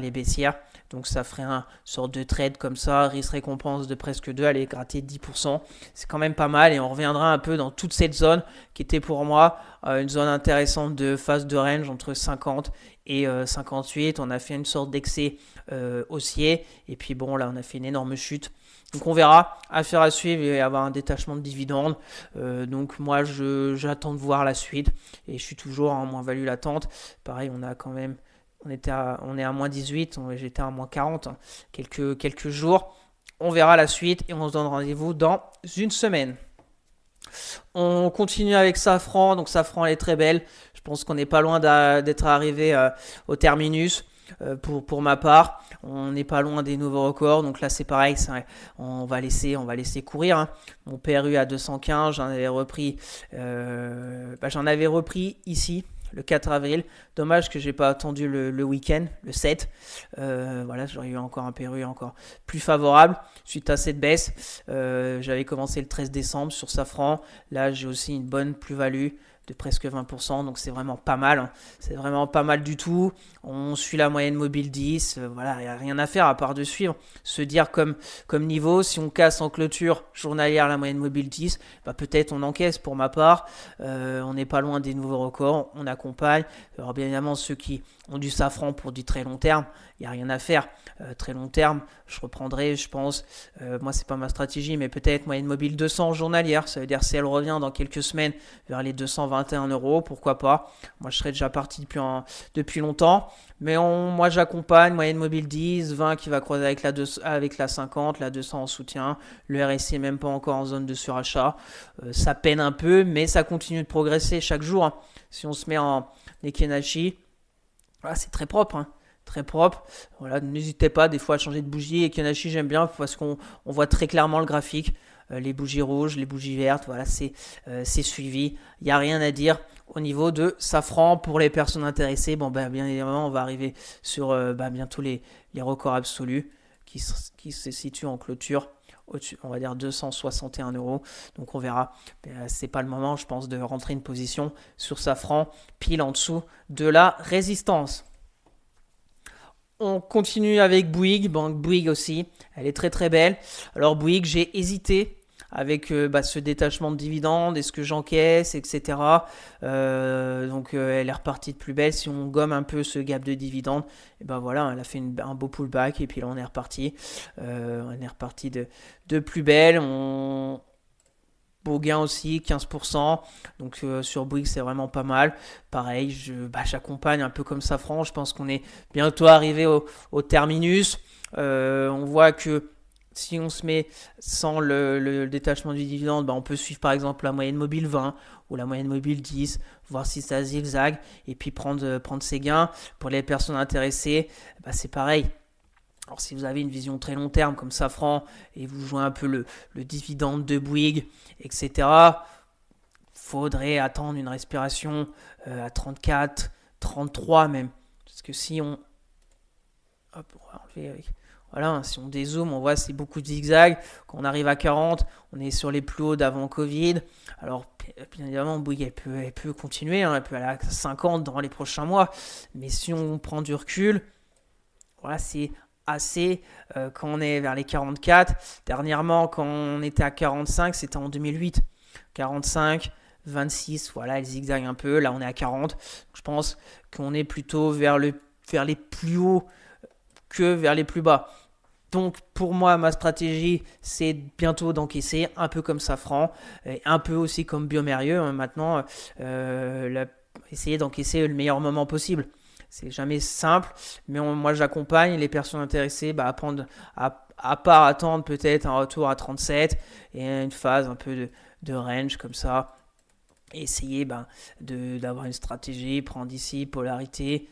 les baissières. Donc ça ferait un sorte de trade comme ça, risque-récompense de presque 2, allez gratter 10%. C'est quand même pas mal et on reviendra un peu dans toute cette zone qui était pour moi une zone intéressante de phase de range entre 50 et 58. On a fait une sorte d'excès haussier et puis là on a fait une énorme chute. Donc on verra, affaire à suivre et avoir un détachement de dividendes. Donc moi j'attends de voir la suite et je suis toujours en moins-value latente. Pareil, on a quand même... On est à moins 18, j'étais à moins 40, quelques jours. On verra la suite et on se donne rendez-vous dans une semaine. On continue avec Safran. Donc Safran, elle est très belle. Je pense qu'on n'est pas loin d'être arrivé au terminus. Pour ma part, on n'est pas loin des nouveaux records. Donc là, c'est pareil, on va laisser courir. Hein. Mon PRU à 215, j'en avais repris ici. Le 4 avril, dommage que j'ai pas attendu le week-end, le 7. J'aurais eu encore un PRU encore plus favorable suite à cette baisse. J'avais commencé le 13 décembre sur Safran. Là, j'ai aussi une bonne plus-value de presque 20%, donc c'est vraiment pas mal. Hein. C'est vraiment pas mal du tout. On suit la moyenne mobile 10. Il n'y a rien à faire à part de suivre. Se dire comme niveau, si on casse en clôture journalière la moyenne mobile 10, peut-être on encaisse pour ma part. On n'est pas loin des nouveaux records. On accompagne. Alors bien évidemment, ceux qui ont du Safran pour du très long terme, il n'y a rien à faire. Très long terme, je reprendrai, je pense. Moi, c'est pas ma stratégie, mais peut-être moyenne mobile 200 journalière. Ça veut dire si elle revient dans quelques semaines vers les 221 euros, pourquoi pas. Moi, je serais déjà parti depuis longtemps. Mais moi, j'accompagne moyenne mobile 10, 20 qui va croiser avec la 50, la 200 en soutien. Le RSI n'est même pas encore en zone de surachat. Ça peine un peu, mais ça continue de progresser chaque jour. Hein. Si on se met en Ekenashi, c'est très propre. Hein. Très propre. N'hésitez pas des fois à changer de bougie. Et Kenashi, j'aime bien parce qu'on voit très clairement le graphique. Les bougies rouges, les bougies vertes, c'est suivi. Il n'y a rien à dire au niveau de Safran pour les personnes intéressées. Bien évidemment, on va arriver sur bientôt les records absolus qui se situent en clôture. On va dire 261 euros. Donc on verra. C'est pas le moment, je pense, de rentrer une position sur Safran pile en dessous de la résistance. On continue avec Bouygues. Bouygues aussi, elle est très très belle. Alors Bouygues, j'ai hésité avec ce détachement de dividendes, est-ce que j'encaisse, etc. Elle est repartie de plus belle. Si on gomme un peu ce gap de dividendes, elle a fait un beau pullback et puis là on est reparti. On est reparti de plus belle. Beau gain aussi, 15%. Donc sur Bouygues, c'est vraiment pas mal. Pareil, j'accompagne un peu comme Safran. Je pense qu'on est bientôt arrivé au terminus. On voit que si on se met sans le détachement du dividende, on peut suivre par exemple la moyenne mobile 20 ou la moyenne mobile 10, voir si ça zigzag et puis prendre ses gains. Pour les personnes intéressées, c'est pareil. Alors si vous avez une vision très long terme comme Safran et vous jouez un peu le dividende de Bouygues, etc., faudrait attendre une respiration à 34, 33 même. Parce que si on... Hop, on va enlever avec... si on dézoome, on voit c'est beaucoup de zigzags. Quand on arrive à 40, on est sur les plus hauts d'avant Covid. Alors, bien évidemment, Bouygues, elle peut continuer. Elle peut aller à 50 dans les prochains mois. Mais si on prend du recul, Voilà, c'est assez quand on est vers les 44. Dernièrement, quand on était à 45, c'était en 2008. 45, 26, voilà, elle zigzague un peu. Là, on est à 40. Je pense qu'on est plutôt vers les plus hauts que vers les plus bas. Donc pour moi, ma stratégie, c'est bientôt d'encaisser, un peu comme Safran, et un peu aussi comme Biomérieux. Maintenant, essayer d'encaisser le meilleur moment possible. C'est jamais simple, mais moi j'accompagne les personnes intéressées à part attendre peut-être un retour à 37 et une phase un peu de range comme ça. Et essayer d'avoir une stratégie, prendre ici polarité,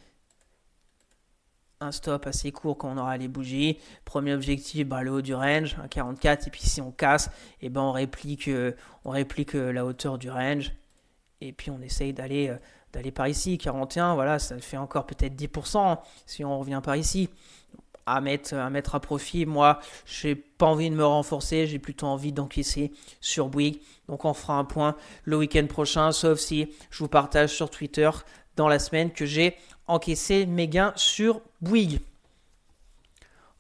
un stop assez court quand on aura les bougies. Premier objectif, le haut du range, à 44. Et puis si on casse, on réplique la hauteur du range. Et puis on essaye d'aller par ici. 41, voilà, ça fait encore peut-être 10% si on revient par ici. À mettre à profit. Moi, j'ai pas envie de me renforcer, j'ai plutôt envie d'encaisser sur Bouygues. Donc on fera un point le week-end prochain, sauf si je vous partage sur Twitter dans la semaine que j'ai encaissé mes gains sur Bouygues.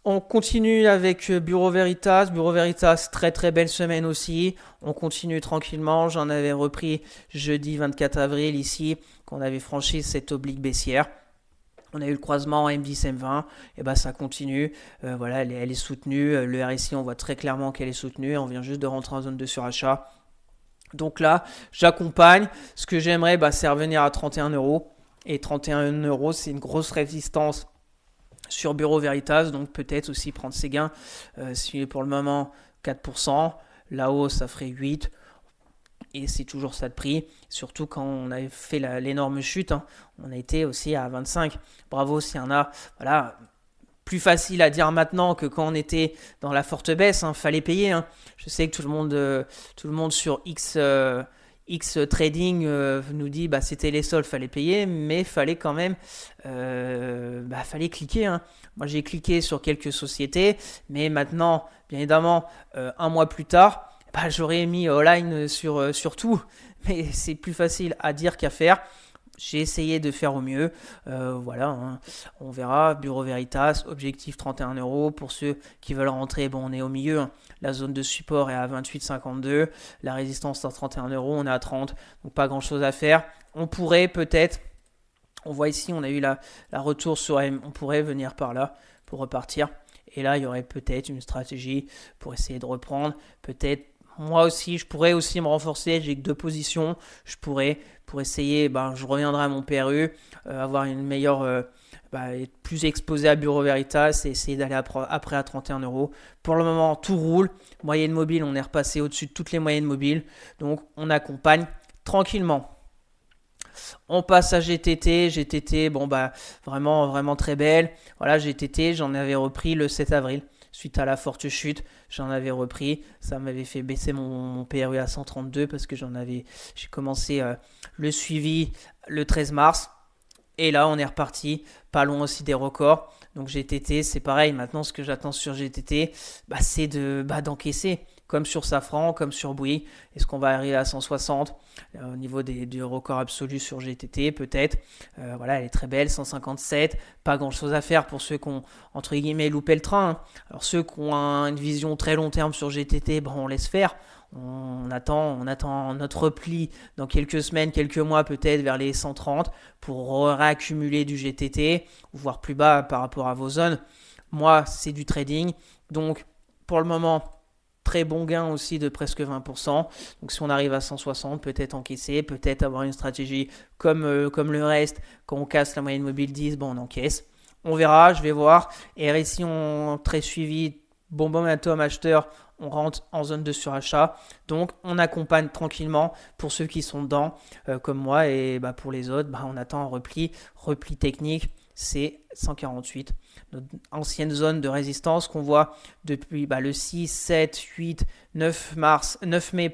On continue avec Bureau Veritas. Bureau Veritas, très très belle semaine aussi. On continue tranquillement. J'en avais repris jeudi 24 avril ici, qu'on avait franchi cette oblique baissière. On a eu le croisement M10-M20, et ça continue. Voilà, elle est soutenue. Le RSI, on voit très clairement qu'elle est soutenue. On vient juste de rentrer en zone de surachat. Donc là, j'accompagne. Ce que j'aimerais, c'est revenir à 31 euros. Et 31 euros, c'est une grosse résistance sur Bureau Veritas. Donc peut-être aussi prendre ses gains. Si pour le moment 4%, là-haut, ça ferait 8%. Et c'est toujours ça de prix, surtout quand on avait fait l'énorme chute, on a été aussi à 25. Bravo s'il y en a, voilà, plus facile à dire maintenant que quand on était dans la forte baisse, fallait payer. Je sais que tout le monde sur X Trading nous dit c'était les soldes, fallait payer, mais fallait quand même, fallait cliquer. Moi j'ai cliqué sur quelques sociétés, mais maintenant, bien évidemment, un mois plus tard, j'aurais mis all-line sur tout, mais c'est plus facile à dire qu'à faire. J'ai essayé de faire au mieux. Voilà, on verra. Bureau Veritas, objectif 31 euros. Pour ceux qui veulent rentrer, on est au milieu. La zone de support est à 28,52. La résistance à 31 euros, on est à 30. Donc pas grand chose à faire. On pourrait peut-être, on voit ici, on a eu la retour sur M. On pourrait venir par là pour repartir. Et là, il y aurait peut-être une stratégie pour essayer de reprendre. Peut-être moi aussi, je pourrais aussi me renforcer. J'ai que 2 positions. Je pourrais, pour essayer, je reviendrai à mon PRU, avoir une meilleure, être plus exposé à Bureau Veritas et essayer d'aller après à 31 euros. Pour le moment, tout roule. Moyenne mobile, on est repassé au-dessus de toutes les moyennes mobiles. Donc, on accompagne tranquillement. On passe à GTT. GTT, vraiment, vraiment très belle. Voilà, GTT, j'en avais repris le 7 avril. Suite à la forte chute, j'en avais repris. Ça m'avait fait baisser mon PRU à 132 parce que j'ai commencé le suivi le 13 mars. Et là, on est reparti. Pas loin aussi des records. Donc GTT, c'est pareil. Maintenant, ce que j'attends sur GTT, c'est d'encaisser. Comme sur Safran, comme sur Bouygues. Est-ce qu'on va arriver à 160 au niveau du record absolu sur GTT? Peut-être. Voilà, elle est très belle, 157. Pas grand-chose à faire pour ceux qui ont, entre guillemets, loupé le train. Alors ceux qui ont une vision très long terme sur GTT, on laisse faire. On attend notre repli dans quelques semaines, quelques mois peut-être vers les 130 pour réaccumuler du GTT, voire plus bas par rapport à vos zones. Moi, c'est du trading. Donc, pour le moment, très bon gain aussi de presque 20%. Donc si on arrive à 160, peut-être encaisser, peut-être avoir une stratégie comme le reste. Quand on casse la moyenne mobile 10, on encaisse. On verra, je vais voir. Et RSI, on très suivi, bon momentum acheteur, on rentre en zone de surachat. Donc on accompagne tranquillement pour ceux qui sont dedans, comme moi. Et pour les autres, on attend un repli technique. C'est 148, notre ancienne zone de résistance qu'on voit depuis le 6, 7, 8, 9 mai,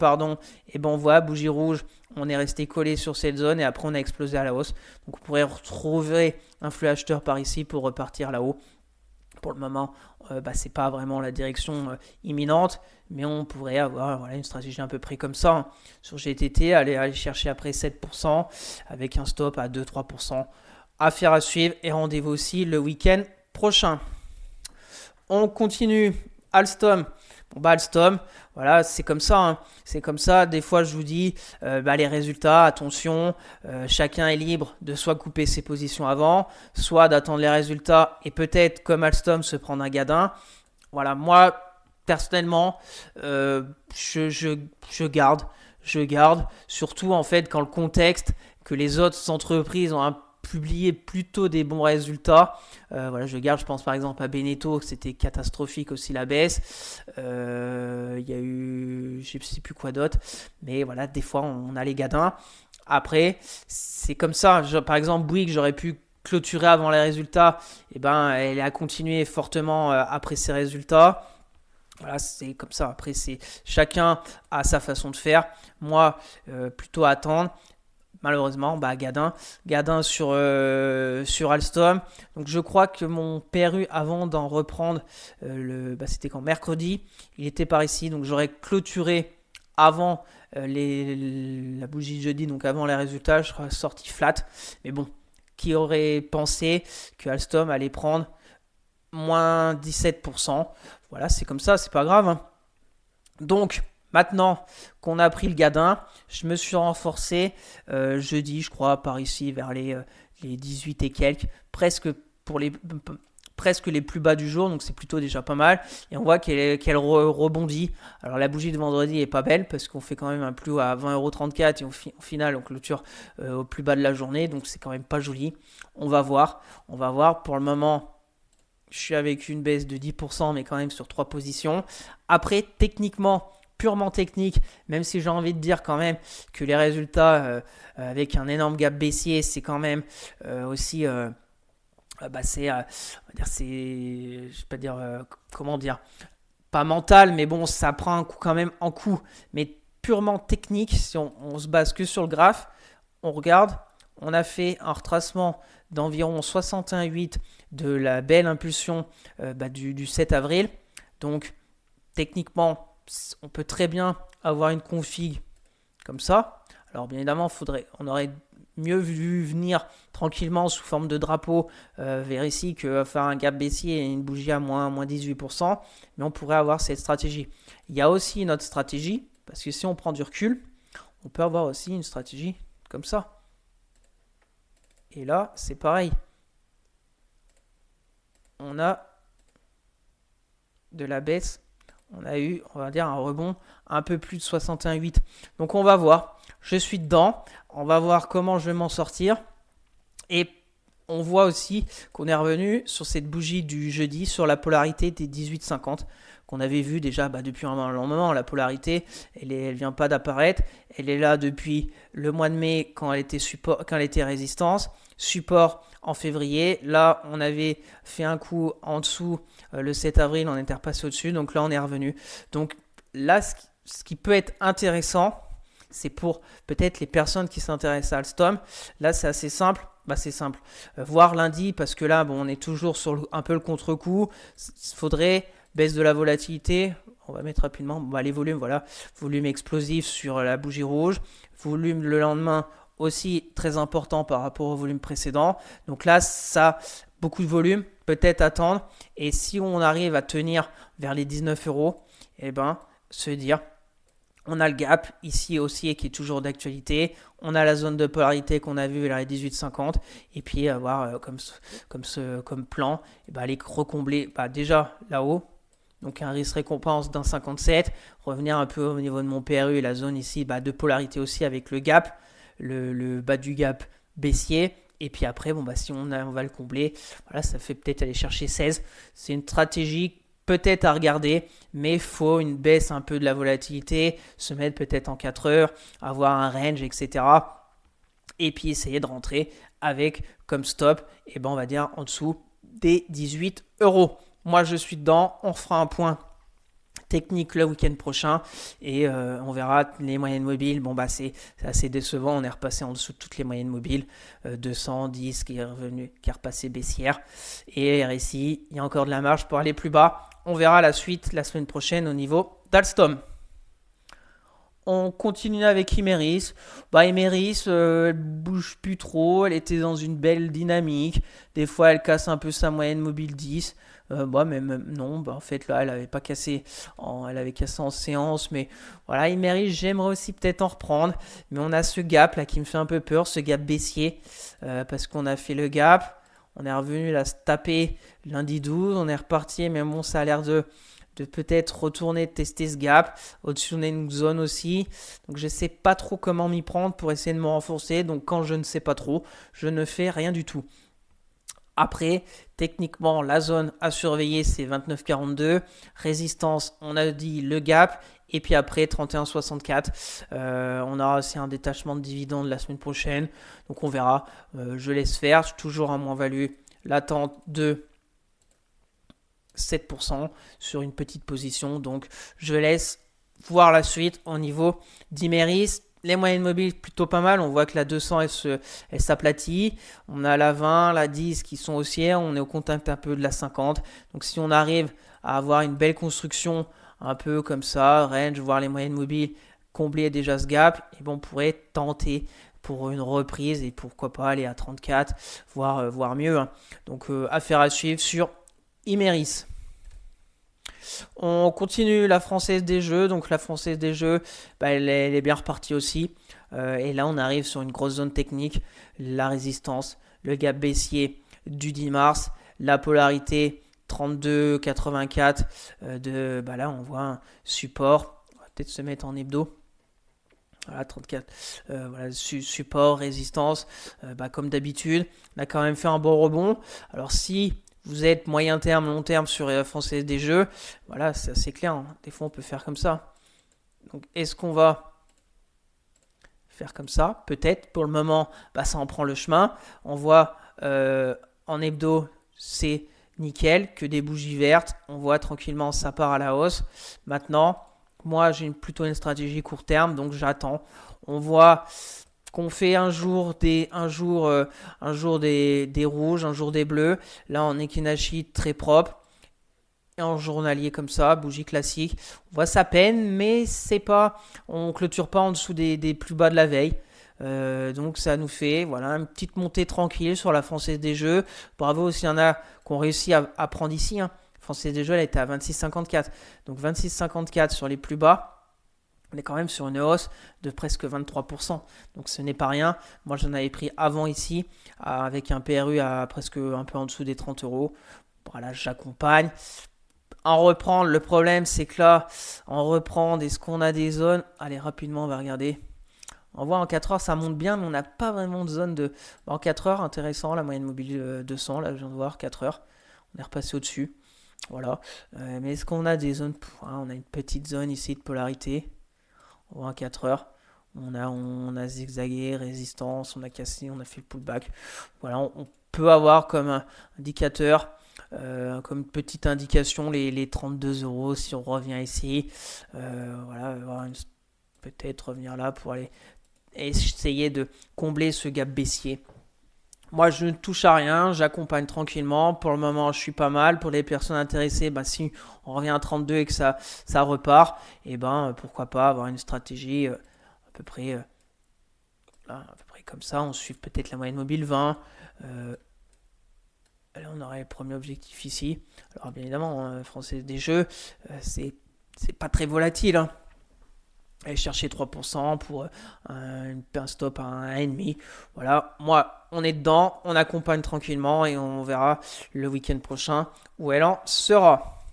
et on voit bougie rouge, on est resté collé sur cette zone et après on a explosé à la hausse. Donc on pourrait retrouver un flux acheteur par ici pour repartir là-haut. Pour le moment, c'est pas vraiment la direction imminente, mais on pourrait avoir une stratégie à peu près comme ça. Sur GTT, aller chercher après 7% avec un stop à 2-3%. Affaire à suivre et rendez-vous aussi le week-end prochain. prochain. On continue. Alstom. Bon, bah, Alstom, voilà, c'est comme ça. Hein. C'est comme ça. Des fois, je vous dis, les résultats, attention, chacun est libre de soit couper ses positions avant, soit d'attendre les résultats et peut-être, comme Alstom, se prendre un gadin. Voilà, moi, personnellement, je garde. Je garde, surtout en fait quand le contexte que les autres entreprises ont publié plutôt des bons résultats. Voilà, je garde, je pense par exemple à Beneteau, que c'était catastrophique aussi la baisse. Il y a eu, je ne sais plus quoi d'autre, mais voilà, des fois on a les gadins. Après, c'est comme ça. Par exemple, Bouygues, j'aurais pu clôturer avant les résultats. Et ben, elle a continué fortement après ses résultats. Voilà, c'est comme ça. Après, c'est chacun a sa façon de faire. Moi, plutôt attendre. Malheureusement, Gadin sur Alstom. Donc, je crois que mon PRU, avant d'en reprendre, c'était quand mercredi, il était par ici. Donc, j'aurais clôturé avant la bougie de jeudi, donc avant les résultats, je serais sorti flat. Mais bon, qui aurait pensé que Alstom allait prendre moins 17%. Voilà, c'est comme ça, c'est pas grave. Hein. Donc, maintenant qu'on a pris le gadin, je me suis renforcé jeudi, je crois, par ici, vers les 18 et quelques, presque les plus bas du jour, donc c'est plutôt déjà pas mal. Et on voit qu'elle rebondit. Alors la bougie de vendredi est pas belle parce qu'on fait quand même un plus haut à 20,34€ et au final on clôture au plus bas de la journée, donc c'est quand même pas joli. On va voir. Pour le moment, je suis avec une baisse de 10%, mais quand même sur 3 positions. Après, techniquement, purement technique, même si j'ai envie de dire quand même que les résultats avec un énorme gap baissier, c'est quand même aussi... comment dire, pas mental, mais bon, ça prend un coup quand même en coup. Mais purement technique, si on se base que sur le graphe, on regarde, on a fait un retracement d'environ 61,8 de la belle impulsion du 7 avril. Donc, techniquement, on peut très bien avoir une config comme ça. Alors, bien évidemment, on aurait mieux vu venir tranquillement sous forme de drapeau vers ici que faire un gap baissier et une bougie à moins 18%. Mais on pourrait avoir cette stratégie. Il y a aussi une autre stratégie, parce que si on prend du recul, on peut avoir aussi une stratégie comme ça. Et là, c'est pareil. On a de la baisse. On a eu, on va dire, un rebond un peu plus de 61,8. Donc, on va voir. Je suis dedans. On va voir comment je vais m'en sortir. Et on voit aussi qu'on est revenu sur cette bougie du jeudi, sur la polarité des 18,50 qu'on avait vu déjà depuis un long moment. La polarité, elle vient pas d'apparaître. Elle est là depuis le mois de mai quand elle était résistance. Support en février. Là, on avait fait un coup en dessous le 7 avril. On était repassé au-dessus. Donc là, on est revenu. Donc là, ce qui peut être intéressant, c'est pour peut-être les personnes qui s'intéressent à Alstom. Là, c'est assez simple. C'est simple. Voir lundi, parce que là, on est toujours sur un peu le contre-coup. Il faudrait baisse de la volatilité. On va mettre rapidement les volumes. Voilà, volume explosif sur la bougie rouge. Volume le lendemain aussi très important par rapport au volume précédent. Donc là, ça, beaucoup de volume. Peut-être attendre. Et si on arrive à tenir vers les 19€, se dire... On a le gap ici aussi qui est toujours d'actualité. On a la zone de polarité qu'on a vue vers les 18,50. Et puis avoir comme plan, les recombler déjà là-haut. Donc un risque récompense d'un 57. Revenir un peu au niveau de mon PRU et la zone ici de polarité aussi avec le gap. Le bas du gap baissier. Et puis après, si on va le combler, voilà, ça fait peut-être aller chercher 16. C'est une stratégie peut-être à regarder, mais il faut une baisse un peu de la volatilité, se mettre peut-être en 4 heures, avoir un range, etc. Et puis essayer de rentrer avec comme stop, on va dire en dessous des 18€. Moi, je suis dedans. On fera un point technique le week-end prochain et on verra les moyennes mobiles. C'est assez décevant. On est repassé en dessous de toutes les moyennes mobiles. 210 qui est repassé baissière. Et RSI, il y a encore de la marge pour aller plus bas. On verra la suite la semaine prochaine au niveau d'Alstom. On continue avec Imeris. Bah, Imeris, elle bouge plus trop. Elle était dans une belle dynamique. Des fois, elle casse un peu sa moyenne mobile 10. Bah, mais non, bah, en fait, là, elle avait pas cassé. Elle avait cassé en séance. Mais voilà, Imeris, j'aimerais aussi peut-être en reprendre. Mais on a ce gap là qui me fait un peu peur, ce gap baissier. Parce qu'on a fait le gap. On est revenu là se taper lundi 12. On est reparti. Mais bon, ça a l'air de peut-être retourner tester ce gap. Au-dessus, on a une zone aussi. Donc, je ne sais pas trop comment m'y prendre pour essayer de me renforcer. Donc, quand je ne sais pas trop, je ne fais rien du tout. Après, techniquement, la zone à surveiller, c'est 29,42. Résistance, on a dit le gap. Et puis après, 31,64. On aura aussi un détachement de dividendes la semaine prochaine. Donc, on verra. Je laisse faire. Je suis toujours en moins-value. L'attente de 7% sur une petite position. Donc, je laisse voir la suite au niveau d'Imeris. Les moyennes mobiles, plutôt pas mal. On voit que la 200, elle s'aplatit. On a la 20, la 10 qui sont haussières. On est au contact un peu de la 50. Donc, si on arrive à avoir une belle construction, un peu comme ça, range, voir les moyennes mobiles combler déjà ce gap, et bon, on pourrait tenter pour une reprise et pourquoi pas aller à 34, voire mieux. Hein. Donc, affaire à suivre sur Imeris. On continue la Française des Jeux. Donc la Française des Jeux, bah, elle est bien repartie aussi. Et là, on arrive sur une grosse zone technique. La résistance, le gap baissier du 10 mars, la polarité 32,84. Bah là, on voit un support. On va peut-être se mettre en hebdo. Voilà, 34. Voilà, support, résistance. Bah, comme d'habitude, on a quand même fait un bon rebond. Alors si vous êtes moyen terme, long terme sur la Française des Jeux, voilà, c'est assez clair. Hein. Des fois, on peut faire comme ça. Donc, est-ce qu'on va faire comme ça? Peut-être. Pour le moment, bah, ça en prend le chemin. On voit en hebdo, c'est nickel, que des bougies vertes. On voit tranquillement, ça part à la hausse. Maintenant, moi, j'ai plutôt une stratégie court terme, donc j'attends. On voit qu'on fait un jour des rouges, un jour des bleus. Là, en Ekinashi, très propre. Et en journalier comme ça, bougie classique. On voit sa peine, mais c'est pas, on clôture pas en dessous des plus bas de la veille. Donc ça nous fait voilà, une petite montée tranquille sur la Française des Jeux. Bravo aussi, il y en a qui ont réussi à prendre ici. Hein. Française des Jeux, elle était à 26,54. Donc 26,54 sur les plus bas. On est quand même sur une hausse de presque 23%. Donc ce n'est pas rien. Moi, j'en avais pris avant ici, avec un PRU à presque un peu en dessous des 30 euros. Voilà, j'accompagne. En reprendre, le problème, c'est que là, en reprendre, est-ce qu'on a des zones? Allez, rapidement, on va regarder. On voit en 4 heures, ça monte bien, mais on n'a pas vraiment de zone de... En 4 heures, intéressant, la moyenne mobile 200, là, je viens de voir, 4 heures. On est repassé au-dessus. Voilà. Mais est-ce qu'on a des zones... On a une petite zone ici de polarité. On voit en 4 heures. On a zigzagué, résistance, on a cassé, on a fait le pullback. Voilà, on peut avoir comme un indicateur, comme petite indication, les 32 euros si on revient ici. Voilà, peut-être revenir là pour aller essayer de combler ce gap baissier. Moi, je ne touche à rien, j'accompagne tranquillement. Pour le moment, je suis pas mal. Pour les personnes intéressées, bah, si on revient à 32 et que ça repart, et ben pourquoi pas avoir une stratégie à peu près comme ça. On suit peut-être la moyenne mobile 20. Là, on aurait le premier objectif ici. Alors, bien évidemment, Français des Jeux, c'est pas très volatile. Hein. Aller chercher 3% pour un stop à 1,5. Voilà, moi, on est dedans, on accompagne tranquillement et on verra le week-end prochain où elle en sera.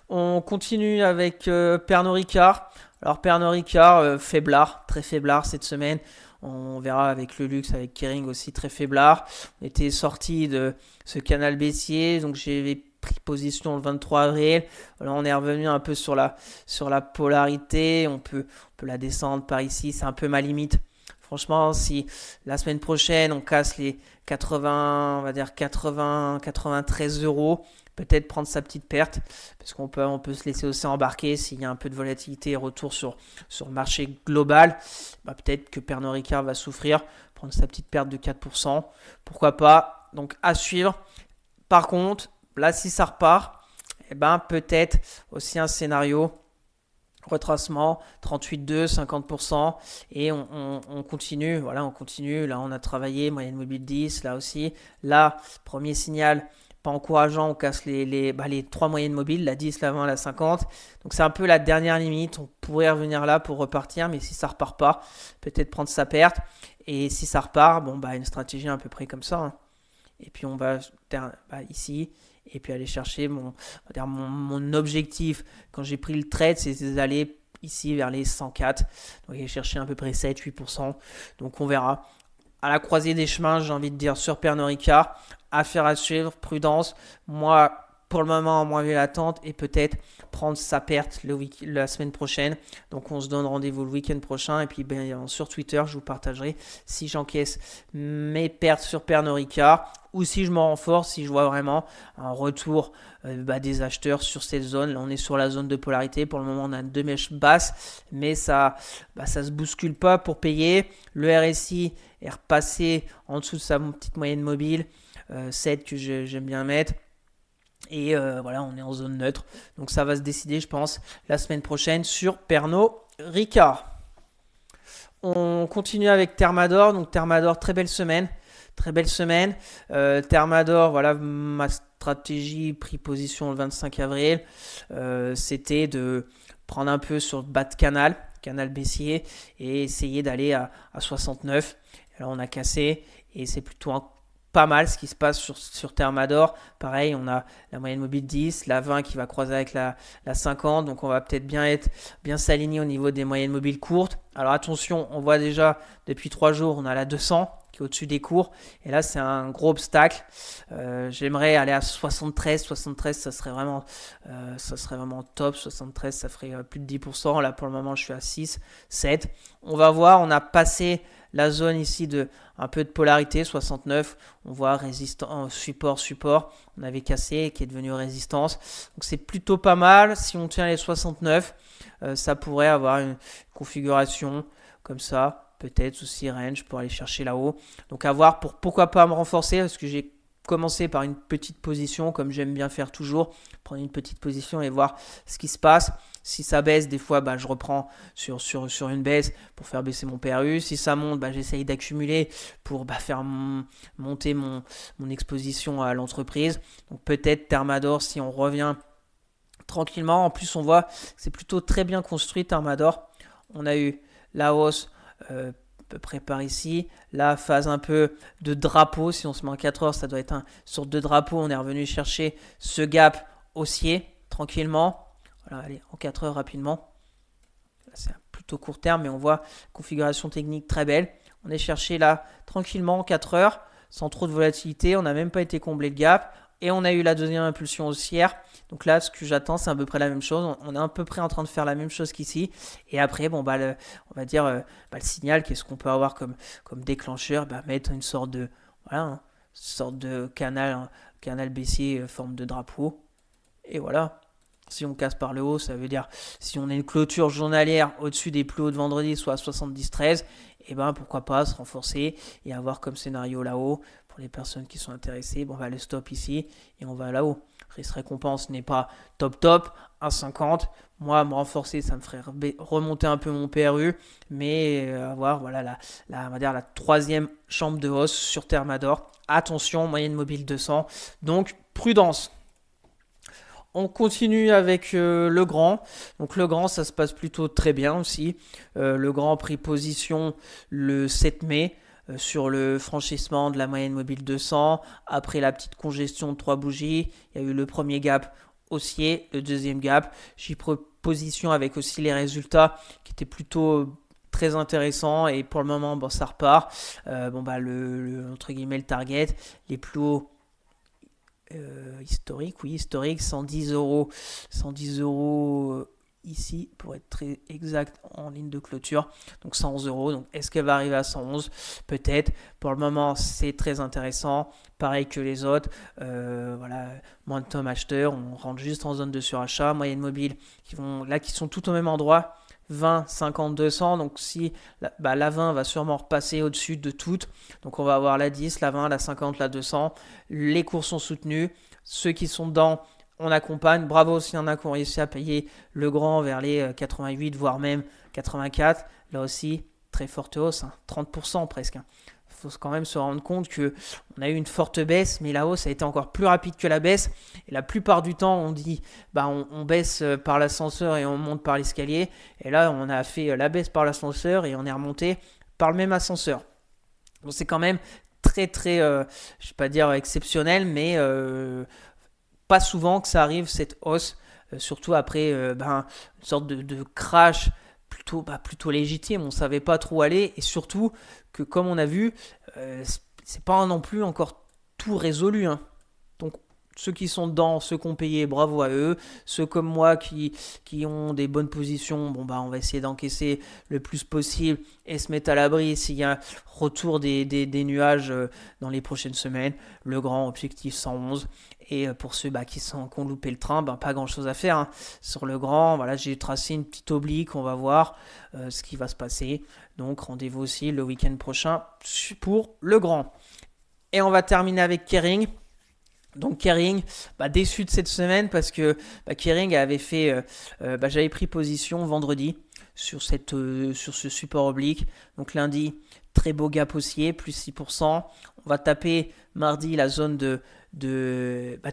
On continue avec Pernod Ricard. Alors, Pernod Ricard, faiblard, très faiblard cette semaine. On verra avec le luxe, avec Kering aussi, très faiblard. On était sorti de ce canal baissier, donc j'ai pris position le 23 avril. Là, on est revenu un peu sur la polarité. On peut la descendre par ici. C'est un peu ma limite. Franchement, si la semaine prochaine, on casse les 80, on va dire 80, 93 euros, peut-être prendre sa petite perte, parce qu'on peut se laisser aussi embarquer s'il y a un peu de volatilité et retour sur le marché global. Bah, peut-être que Pernod Ricard va souffrir, prendre sa petite perte de 4%. Pourquoi pas? Donc, à suivre. Par contre, là, si ça repart, eh ben, peut-être aussi un scénario Retracement, 38,2, 50%. Et on continue. Voilà, on continue. Là, on a travaillé. Moyenne mobile 10. Là aussi. Là, premier signal. Pas encourageant. On casse les 3 moyennes mobiles. La 10, la 20, la 50. Donc, c'est un peu la dernière limite. On pourrait revenir là pour repartir. Mais si ça repart pas, peut-être prendre sa perte. Et si ça repart, bon, une stratégie à peu près comme ça, hein. Et puis, on va ici. Et puis aller chercher mon objectif quand j'ai pris le trade, c'est d'aller ici vers les 104. Donc aller chercher à peu près 7-8%. Donc on verra. À la croisée des chemins, j'ai envie de dire sur Pernod Ricard, affaire à suivre, prudence. Moi, pour le moment, moi, j'ai l'attente et peut-être prendre sa perte la semaine prochaine. Donc on se donne rendez-vous le week-end prochain. Et puis sur Twitter, je vous partagerai si j'encaisse mes pertes sur Pernod Ricard ou si je me renforce, si je vois vraiment un retour des acheteurs sur cette zone. Là, on est sur la zone de polarité. Pour le moment, on a 2 mèches basses, mais ça se bouscule pas pour payer. Le RSI est repassé en dessous de sa petite moyenne mobile, 7 que j'aime bien mettre. Et voilà, on est en zone neutre. Donc ça va se décider, je pense, la semaine prochaine sur Pernod Ricard. On continue avec Thermador. Donc Thermador, très belle semaine. Très belle semaine. Thermador, voilà ma stratégie pris position le 25 avril. C'était de prendre un peu sur le bas de canal baissier et essayer d'aller à 69. Là, on a cassé et c'est plutôt pas mal ce qui se passe sur Thermador. Pareil, on a la moyenne mobile 10, la 20 qui va croiser avec la 50. Donc, on va peut-être bien s'aligner au niveau des moyennes mobiles courtes. Alors, attention, on voit déjà depuis 3 jours, on a la 200 qui est au-dessus des cours. Et là, c'est un gros obstacle. J'aimerais aller à 73. 73, ça serait vraiment top. 73, ça ferait plus de 10%. Là, pour le moment, je suis à 6, 7. On va voir, on a passé la zone ici de un peu de polarité, 69, on voit résistance, support, on avait cassé qui est devenu résistance. Donc c'est plutôt pas mal. Si on tient les 69, ça pourrait avoir une configuration comme ça, peut-être aussi range pour aller chercher là-haut. Donc à voir pourquoi pas me renforcer, parce que j'ai commencé par une petite position, comme j'aime bien faire toujours, prendre une petite position et voir ce qui se passe. Si ça baisse, des fois, je reprends sur une baisse pour faire baisser mon PRU. Si ça monte, j'essaye d'accumuler pour faire monter mon exposition à l'entreprise. Donc peut-être Thermador, si on revient tranquillement. En plus, on voit que c'est plutôt très bien construit, Thermador. On a eu la hausse à peu près par ici. La phase un peu de drapeau. Si on se met en 4 heures, ça doit être une sorte de drapeau. On est revenu chercher ce gap haussier tranquillement. Voilà, allez, en 4 heures rapidement. C'est un plutôt court terme, mais on voit configuration technique très belle. On est cherché là tranquillement en 4 heures, sans trop de volatilité. On n'a même pas été comblé le gap. Et on a eu la deuxième impulsion haussière. Donc là, ce que j'attends, c'est à peu près la même chose. On est à peu près en train de faire la même chose qu'ici. Et après, on va dire le signal, qu'est-ce qu'on peut avoir comme déclencheur, mettre une sorte de canal baissier, forme de drapeau. Et voilà. Si on casse par le haut, ça veut dire si on a une clôture journalière au-dessus des plus hauts de vendredi, soit à 70-13, et pourquoi pas se renforcer et avoir comme scénario là-haut pour les personnes qui sont intéressées. Le stop ici et on va là-haut. Risque récompense n'est pas top, 1,50. Moi, me renforcer, ça me ferait remonter un peu mon PRU, mais avoir la troisième chambre de hausse sur Thermador. Attention, moyenne mobile 200. Donc, prudence. On continue avec le grand. Donc le grand, ça se passe plutôt très bien aussi. Le grand a pris position le 7 mai sur le franchissement de la moyenne mobile 200. Après la petite congestion de 3 bougies, il y a eu le premier gap haussier, le deuxième gap. J'y pris position avec aussi les résultats qui étaient plutôt très intéressants et pour le moment, ça repart. Entre guillemets, le target, les plus hauts historique, 110 euros ici pour être très exact en ligne de clôture, donc 111 euros. Donc est-ce qu'elle va arriver à 111? Peut-être. Pour le moment, c'est très intéressant, pareil que les autres. Momentum acheteur, on rentre juste en zone de surachat, moyenne mobile qui sont tout au même endroit. 20, 50, 200, donc si la 20 va sûrement repasser au-dessus de toutes, donc on va avoir la 10, la 20, la 50, la 200, les cours sont soutenus, ceux qui sont dedans on accompagne. Bravo s'il y en a qui ont réussi à payer le grand vers les 88, voire même 84. Là aussi, très forte hausse, 30% presque. Il faut quand même se rendre compte qu'on a eu une forte baisse, mais la hausse a été encore plus rapide que la baisse. Et la plupart du temps, on dit on baisse par l'ascenseur et on monte par l'escalier. Et là, on a fait la baisse par l'ascenseur et on est remonté par le même ascenseur. Donc c'est quand même très, très, je ne vais pas dire exceptionnel, mais pas souvent que ça arrive, cette hausse, surtout après une sorte de crash plutôt légitime. On ne savait pas trop où aller, et surtout que, comme on a vu, c'est pas non plus encore tout résolu. Donc, ceux qui sont dedans, ceux qui ont payé, bravo à eux. Ceux comme moi qui ont des bonnes positions, on va essayer d'encaisser le plus possible et se mettre à l'abri s'il y a un retour des nuages dans les prochaines semaines. Le grand objectif 111. Et pour ceux qui ont loupé le train, pas grand chose à faire. Sur le grand, voilà, j'ai tracé une petite oblique, on va voir ce qui va se passer. Donc rendez-vous aussi le week-end prochain pour le grand. Et on va terminer avec Kering. Donc Kering, déçu de cette semaine parce que Kering avait fait, j'avais pris position vendredi sur ce support oblique. Donc lundi, très beau gap haussier, plus 6%. On va taper mardi la zone de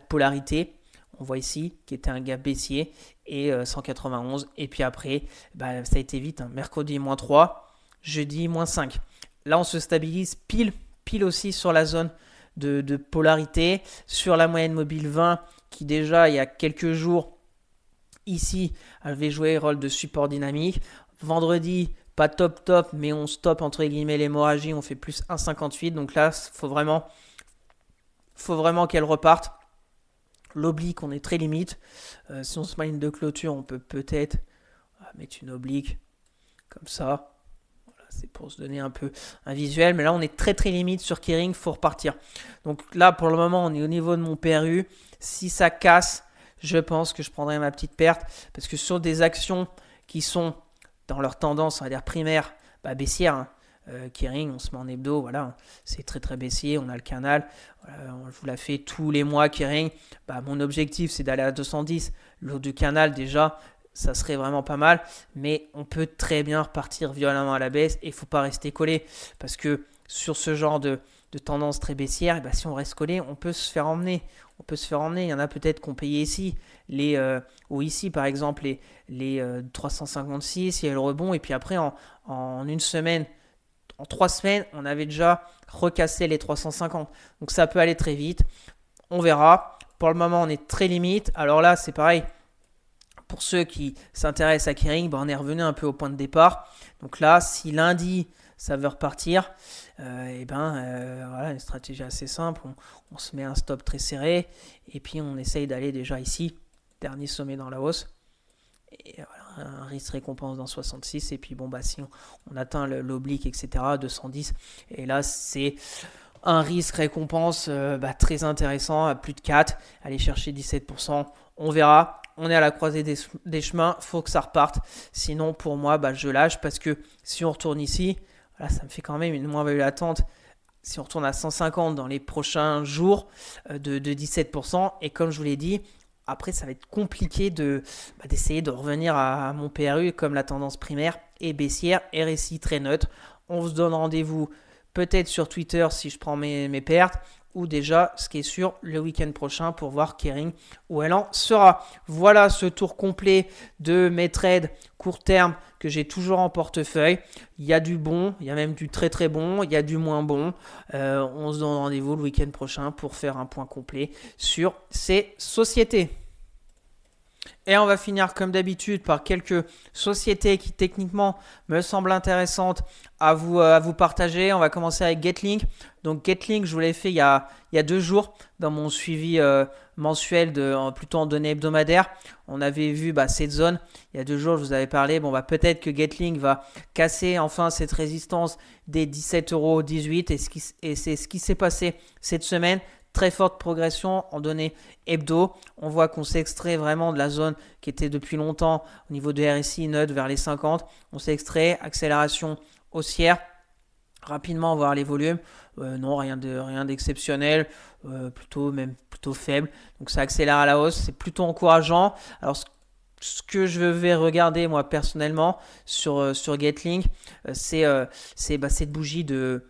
polarité. On voit ici qui était un gap baissier et 191. Et puis après, ça a été vite. Mercredi, moins 3. Jeudi, moins 5. Là, on se stabilise pile aussi sur la zone de polarité, sur la moyenne mobile 20 qui déjà il y a quelques jours ici avait joué rôle de support dynamique. Vendredi, pas top, mais on stoppe entre guillemets l'hémorragie, on fait plus 1,58. Donc là, faut vraiment qu'elle reparte. L'oblique, on est très limite. Si on se met une de clôture, on peut peut-être mettre une oblique comme ça. C'est pour se donner un peu un visuel. Mais là, on est très très limite sur Kering. Il faut repartir. Donc là, pour le moment, on est au niveau de mon PRU. Si ça casse, je pense que je prendrai ma petite perte. Parce que sur des actions qui sont dans leur tendance, on va dire primaire, baissière. Kering, on se met en hebdo. Voilà, c'est très très baissier. On a le canal. Voilà, je vous la fais tous les mois, Kering. Mon objectif, c'est d'aller à 210. L'eau du canal, déjà, ça serait vraiment pas mal, mais on peut très bien repartir violemment à la baisse et il ne faut pas rester collé parce que sur ce genre de tendance très baissière, si on reste collé, on peut se faire emmener. Il y en a peut-être qui ont payé ici, ou ici par exemple, les 356, il y a le rebond et puis après en une semaine, en 3 semaines, on avait déjà recassé les 350. Donc ça peut aller très vite, on verra. Pour le moment, on est très limite. Alors là, c'est pareil. Pour ceux qui s'intéressent à Kering, on est revenu un peu au point de départ. Donc là, si lundi, ça veut repartir, voilà, une stratégie assez simple. On se met un stop très serré et puis on essaye d'aller déjà ici, dernier sommet dans la hausse. Et voilà, un risque récompense dans 66. Et puis si on atteint l'oblique, etc., 210. Et là, c'est un risque récompense très intéressant, à plus de 4. Aller chercher 17%. On verra. On est à la croisée des chemins, il faut que ça reparte. Sinon, pour moi, je lâche parce que si on retourne ici, voilà, ça me fait quand même une moins-value latente. Si on retourne à 150 dans les prochains jours de 17%, et comme je vous l'ai dit, après, ça va être compliqué d'essayer de revenir à mon PRU comme la tendance primaire est baissière, RSI très neutre. On se donne rendez-vous peut-être sur Twitter si je prends mes pertes. Ou déjà, ce qui est sûr, le week-end prochain pour voir Kering où elle en sera. Voilà ce tour complet de mes trades court terme que j'ai toujours en portefeuille. Il y a du bon, il y a même du très très bon, il y a du moins bon. On se donne rendez-vous le week-end prochain pour faire un point complet sur ces sociétés. Et on va finir comme d'habitude par quelques sociétés qui techniquement me semblent intéressantes à vous partager. On va commencer avec Getlink. Donc Getlink, je vous l'ai fait il y a 2 jours dans mon suivi mensuel, plutôt en données hebdomadaires. On avait vu cette zone. Il y a 2 jours, je vous avais parlé. Peut-être que Getlink va casser enfin cette résistance des 17,18 €. Et c'est ce qui s'est passé cette semaine. Très forte progression en données hebdo. On voit qu'on s'extrait vraiment de la zone qui était depuis longtemps au niveau de RSI neutre vers les 50. On s'est extrait, accélération haussière. Rapidement voir les volumes, non, rien d'exceptionnel, plutôt faible. Donc ça accélère à la hausse, c'est plutôt encourageant. Alors ce que je vais regarder moi personnellement sur Gatling, c'est cette bougie de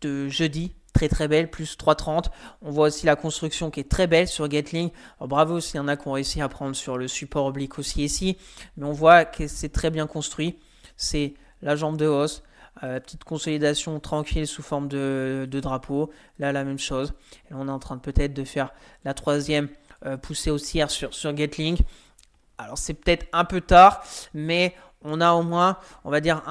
jeudi, très très belle, plus 3,30. On voit aussi la construction qui est très belle sur Gatling. Alors, bravo s'il y en a qui ont réussi à prendre sur le support oblique aussi ici, mais on voit que c'est très bien construit. C'est la jambe de hausse. Petite consolidation tranquille sous forme de drapeau. Là, la même chose. Et on est en train de peut-être de faire la troisième poussée haussière sur Gatling. Alors, c'est peut-être un peu tard, mais on a au moins, on va dire,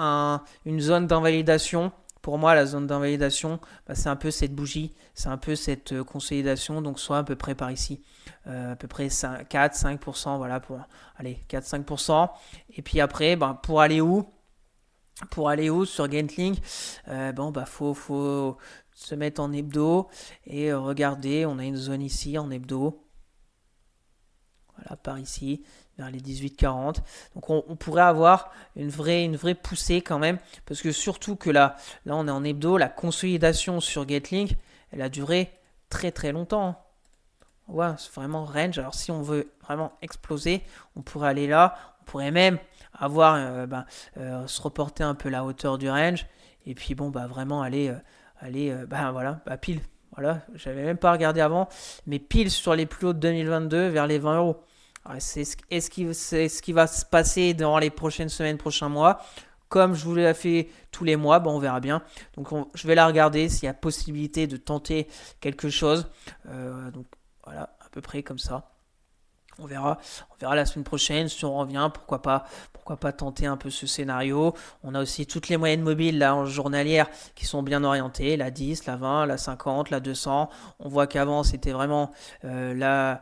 une zone d'invalidation. Pour moi, la zone d'invalidation, c'est un peu cette bougie, c'est un peu cette consolidation, donc soit à peu près par ici, à peu près 4-5%, voilà, allez, 4-5%. Et puis après, pour aller où sur Gatling, faut se mettre en hebdo et regarder, on a une zone ici en hebdo, voilà, par ici, vers les 18,40. Donc on pourrait avoir une vraie poussée quand même, parce que surtout que là on est en hebdo, la consolidation sur Gatling, elle a duré très très longtemps. Ouais, c'est vraiment range. Alors si on veut vraiment exploser, on pourrait aller là, on pourrait même avoir se reporter un peu la hauteur du range, et puis vraiment aller pile. Voilà, j'avais même pas regardé avant, mais pile sur les plus hauts de 2022 vers les 20 euros. C'est ce qui va se passer dans les prochaines semaines, prochains mois. Comme je vous l'ai fait tous les mois, on verra bien. Donc je vais la regarder s'il y a possibilité de tenter quelque chose. Donc voilà, à peu près comme ça. On verra la semaine prochaine si on revient, pourquoi pas tenter un peu ce scénario. On a aussi toutes les moyennes mobiles là en journalière qui sont bien orientées, la 10, la 20, la 50, la 200. On voit qu'avant c'était vraiment la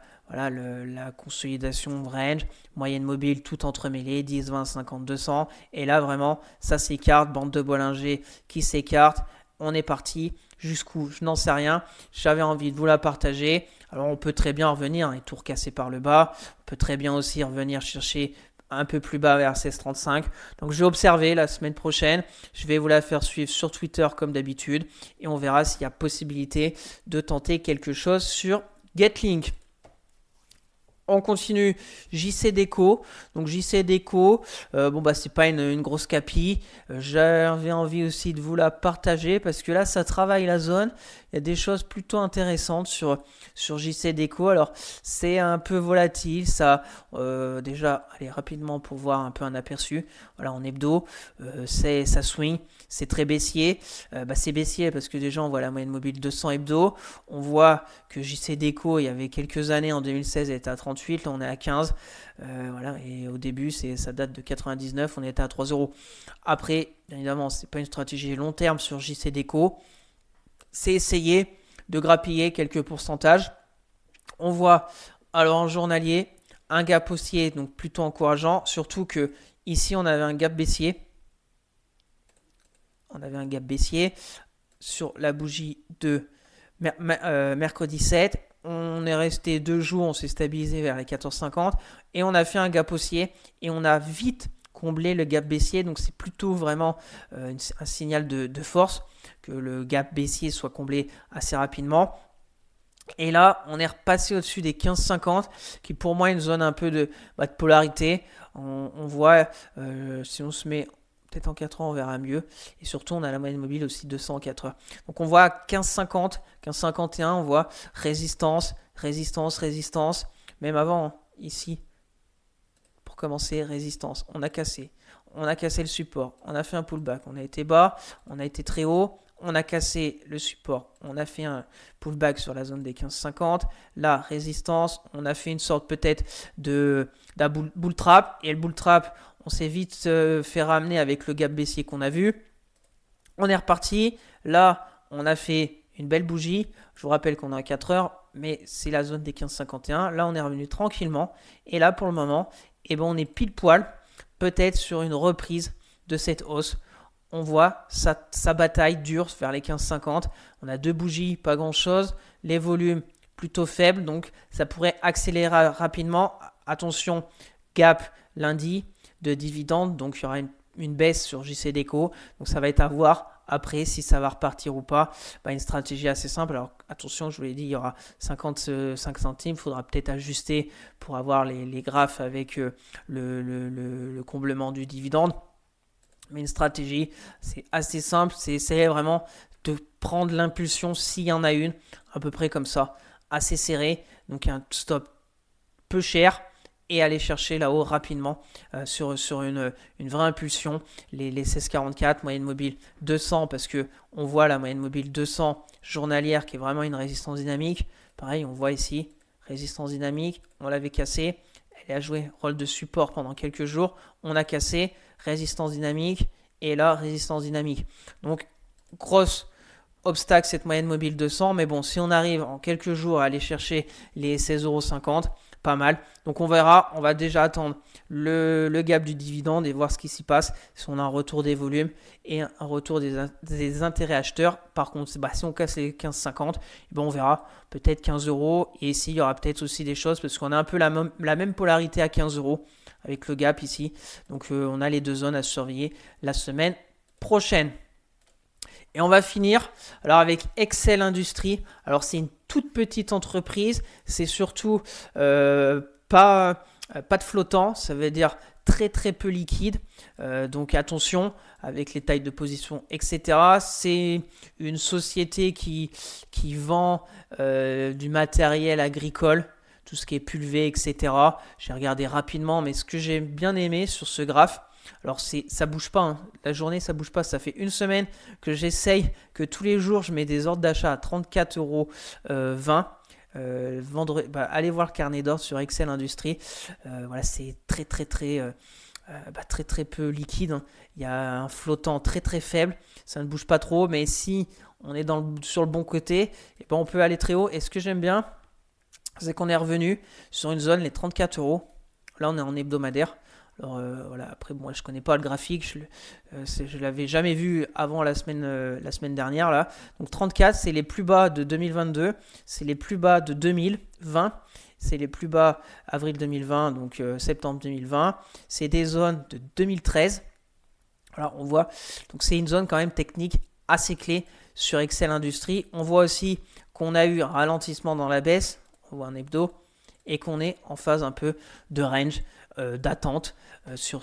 consolidation range, moyenne mobile tout entremêlée, 10, 20, 50, 200. Et là vraiment ça s'écarte, bande de Bollinger qui s'écarte. On est parti. Jusqu'où? Je n'en sais rien. J'avais envie de vous la partager. Alors on peut très bien revenir et tout recasser par le bas. On peut très bien aussi revenir chercher un peu plus bas vers 16,35. Donc je vais observer la semaine prochaine. Je vais vous la faire suivre sur Twitter comme d'habitude. Et on verra s'il y a possibilité de tenter quelque chose sur Gatling. On continue JC Déco. Donc JC Déco, c'est pas une grosse capi. J'avais envie aussi de vous la partager parce que là ça travaille la zone. Il y a des choses plutôt intéressantes sur JC Déco. Alors c'est un peu volatile, ça. Déjà, allez rapidement pour voir un peu un aperçu. Voilà, en hebdo, ça swing. C'est très baissier. C'est baissier parce que déjà on voit la moyenne mobile 200 hebdo. On voit que JC Déco, il y avait quelques années, en 2016, elle était à 38. Là on est à 15. Voilà, et au début, ça date de 99. On était à 3 euros. Après, bien évidemment, c'est pas une stratégie long terme sur JC Déco. C'est essayer de grappiller quelques pourcentages. On voit alors en journalier un gap haussier, donc plutôt encourageant, surtout que ici on avait un gap baissier. On avait un gap baissier sur la bougie de mercredi 7. On est resté 2 jours, on s'est stabilisé vers les 14,50 et on a fait un gap haussier et on a vite comblé le gap baissier. Donc c'est plutôt vraiment un signal de force que le gap baissier soit comblé assez rapidement. Et là, on est repassé au-dessus des 15,50 qui pour moi est une zone un peu de polarité. On voit, si on se met peut-être en 4 heures, on verra mieux. Et surtout, on a la moyenne mobile aussi 200 en 4 heures. Donc on voit 15,50, 15,51, on voit résistance. Même avant, ici, pour commencer, résistance. On a cassé le support. On a fait un pullback. On a été bas, on a été très haut. On a cassé le support, on a fait un pullback sur la zone des 15,50, la résistance, on a fait une sorte peut-être d'un bull trap, et le bull trap, on s'est vite fait ramener avec le gap baissier qu'on a vu. On est reparti, là on a fait une belle bougie, je vous rappelle qu'on est à 4 heures, mais c'est la zone des 15,51, là on est revenu tranquillement, et là pour le moment, on est pile poil, peut-être sur une reprise de cette hausse. On voit sa bataille dure vers les 15,50. On a 2 bougies, pas grand-chose. Les volumes plutôt faibles, donc ça pourrait accélérer rapidement. Attention, gap lundi de dividendes, donc il y aura une baisse sur JC Déco. Donc ça va être à voir Après, si ça va repartir ou pas, une stratégie assez simple. Alors attention, je vous l'ai dit, il y aura 55 centimes. Il faudra peut-être ajuster pour avoir les graphes avec le comblement du dividende. Mais une stratégie, c'est assez simple. C'est essayer vraiment de prendre l'impulsion s'il y en a une, à peu près comme ça, assez serré. Donc un stop peu cher et aller chercher là-haut rapidement sur une vraie impulsion. Les 16,44, moyenne mobile 200, parce que on voit la moyenne mobile 200 journalière qui est vraiment une résistance dynamique. Pareil, on voit ici, résistance dynamique, on l'avait cassée. Elle a joué rôle de support pendant quelques jours. On a cassé, résistance dynamique, et là, résistance dynamique. Donc, grosse obstacle cette moyenne mobile 200, mais bon, si on arrive en quelques jours à aller chercher les 16,50 €, pas mal. Donc on verra, on va déjà attendre le gap du dividende et voir ce qui s'y passe, si on a un retour des volumes et un retour des intérêts acheteurs. Par contre, si on casse les 15,50, on verra peut-être 15 € et ici il y aura peut-être aussi des choses parce qu'on a un peu la même polarité à 15 € avec le gap ici. Donc on a les deux zones à surveiller la semaine prochaine. Et on va finir alors avec Excel Industries. Alors c'est une toute petite entreprise, c'est surtout pas de flottant, ça veut dire très très peu liquide. Donc attention avec les tailles de position, etc. C'est une société qui vend du matériel agricole, tout ce qui est pulvé, etc. J'ai regardé rapidement, mais ce que j'ai bien aimé sur ce graphe, alors ça bouge pas, la journée ça bouge pas, ça fait une semaine que j'essaye, que tous les jours je mets des ordres d'achat à 34,20 €. Allez voir le carnet d'ordre sur Excel Industries, voilà, c'est très peu liquide, il y a un flottant très très faible, ça ne bouge pas trop, mais si on est sur le bon côté, on peut aller très haut. Et ce que j'aime bien, c'est qu'on est revenu sur une zone, les 34 €. Là on est en hebdomadaire. Alors voilà, après moi je connais pas le graphique, je l'avais jamais vu avant la semaine dernière là. Donc 34, c'est les plus bas de 2022, c'est les plus bas de 2020, c'est les plus bas avril 2020, donc septembre 2020, c'est des zones de 2013. Alors on voit, donc c'est une zone quand même technique assez clé sur Excel Industries. On voit aussi qu'on a eu un ralentissement dans la baisse, on voit un hebdo, et qu'on est en phase un peu de range d'attente sur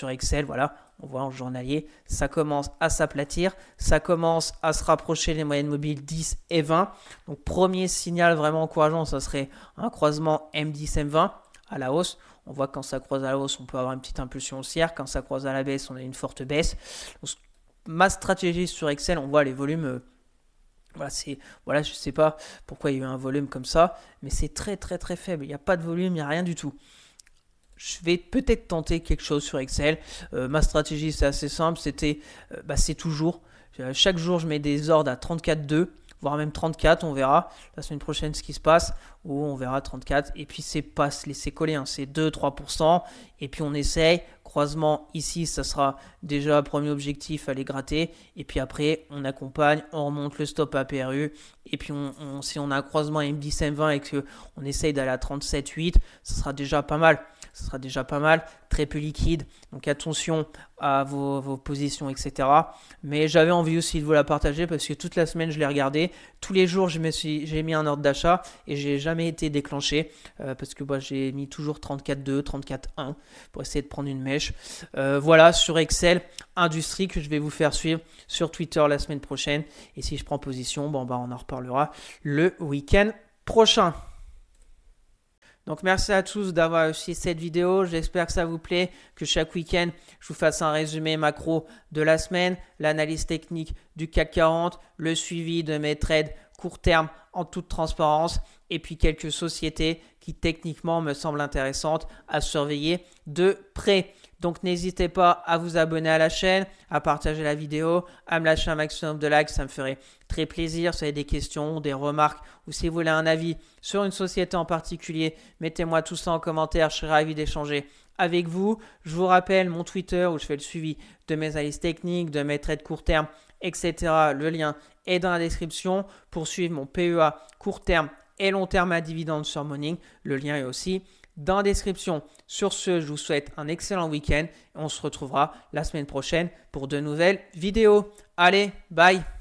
Excel. Voilà, on voit en journalier, ça commence à s'aplatir, ça commence à se rapprocher des moyennes mobiles 10 et 20. Donc premier signal vraiment encourageant, ça serait un croisement M10-M20 à la hausse. On voit que quand ça croise à la hausse, on peut avoir une petite impulsion haussière. Quand ça croise à la baisse, on a une forte baisse. Donc, ma stratégie sur Excel, on voit les volumes. Voilà, je ne sais pas pourquoi il y a eu un volume comme ça, mais c'est très très très faible. Il n'y a pas de volume, il n'y a rien du tout. Je vais peut-être tenter quelque chose sur Excel. Ma stratégie, c'est assez simple. C'est toujours. Chaque jour, je mets des ordres à 34,2, voire même 34. On verra la semaine prochaine ce qui se passe. Ou on verra 34. Et puis, c'est pas se laisser coller. C'est 2-3%. Et puis, on essaye. Croisement ici, ça sera déjà premier objectif, aller gratter. Et puis après, on accompagne, on remonte le stop à PRU. Et puis, si on a un croisement M10, M20 et qu'on essaye d'aller à 37,8, ça sera déjà pas mal. Ce sera déjà pas mal, très peu liquide. Donc attention à vos positions, etc. Mais j'avais envie aussi de vous la partager parce que toute la semaine, je l'ai regardé. Tous les jours, j'ai mis un ordre d'achat et j'ai jamais été déclenché parce que j'ai mis toujours 34,2, 34,1 pour essayer de prendre une mèche. Voilà, sur Excel Industrie que je vais vous faire suivre sur Twitter la semaine prochaine. Et si je prends position, on en reparlera le week-end prochain. Donc merci à tous d'avoir suivi cette vidéo, j'espère que ça vous plaît, que chaque week-end je vous fasse un résumé macro de la semaine, l'analyse technique du CAC 40, le suivi de mes trades court terme en toute transparence et puis quelques sociétés qui techniquement me semblent intéressantes à surveiller de près. Donc n'hésitez pas à vous abonner à la chaîne, à partager la vidéo, à me lâcher un maximum de likes, ça me ferait très plaisir. Si vous avez des questions, des remarques ou si vous voulez un avis sur une société en particulier, mettez-moi tout ça en commentaire, je serai ravi d'échanger avec vous. Je vous rappelle mon Twitter où je fais le suivi de mes analyses techniques, de mes trades court terme, etc. Le lien est dans la description pour suivre mon PEA court terme et long terme à dividende sur Morning. Le lien est aussi dans la description. Sur ce, je vous souhaite un excellent week-end et on se retrouvera la semaine prochaine pour de nouvelles vidéos. Allez, bye!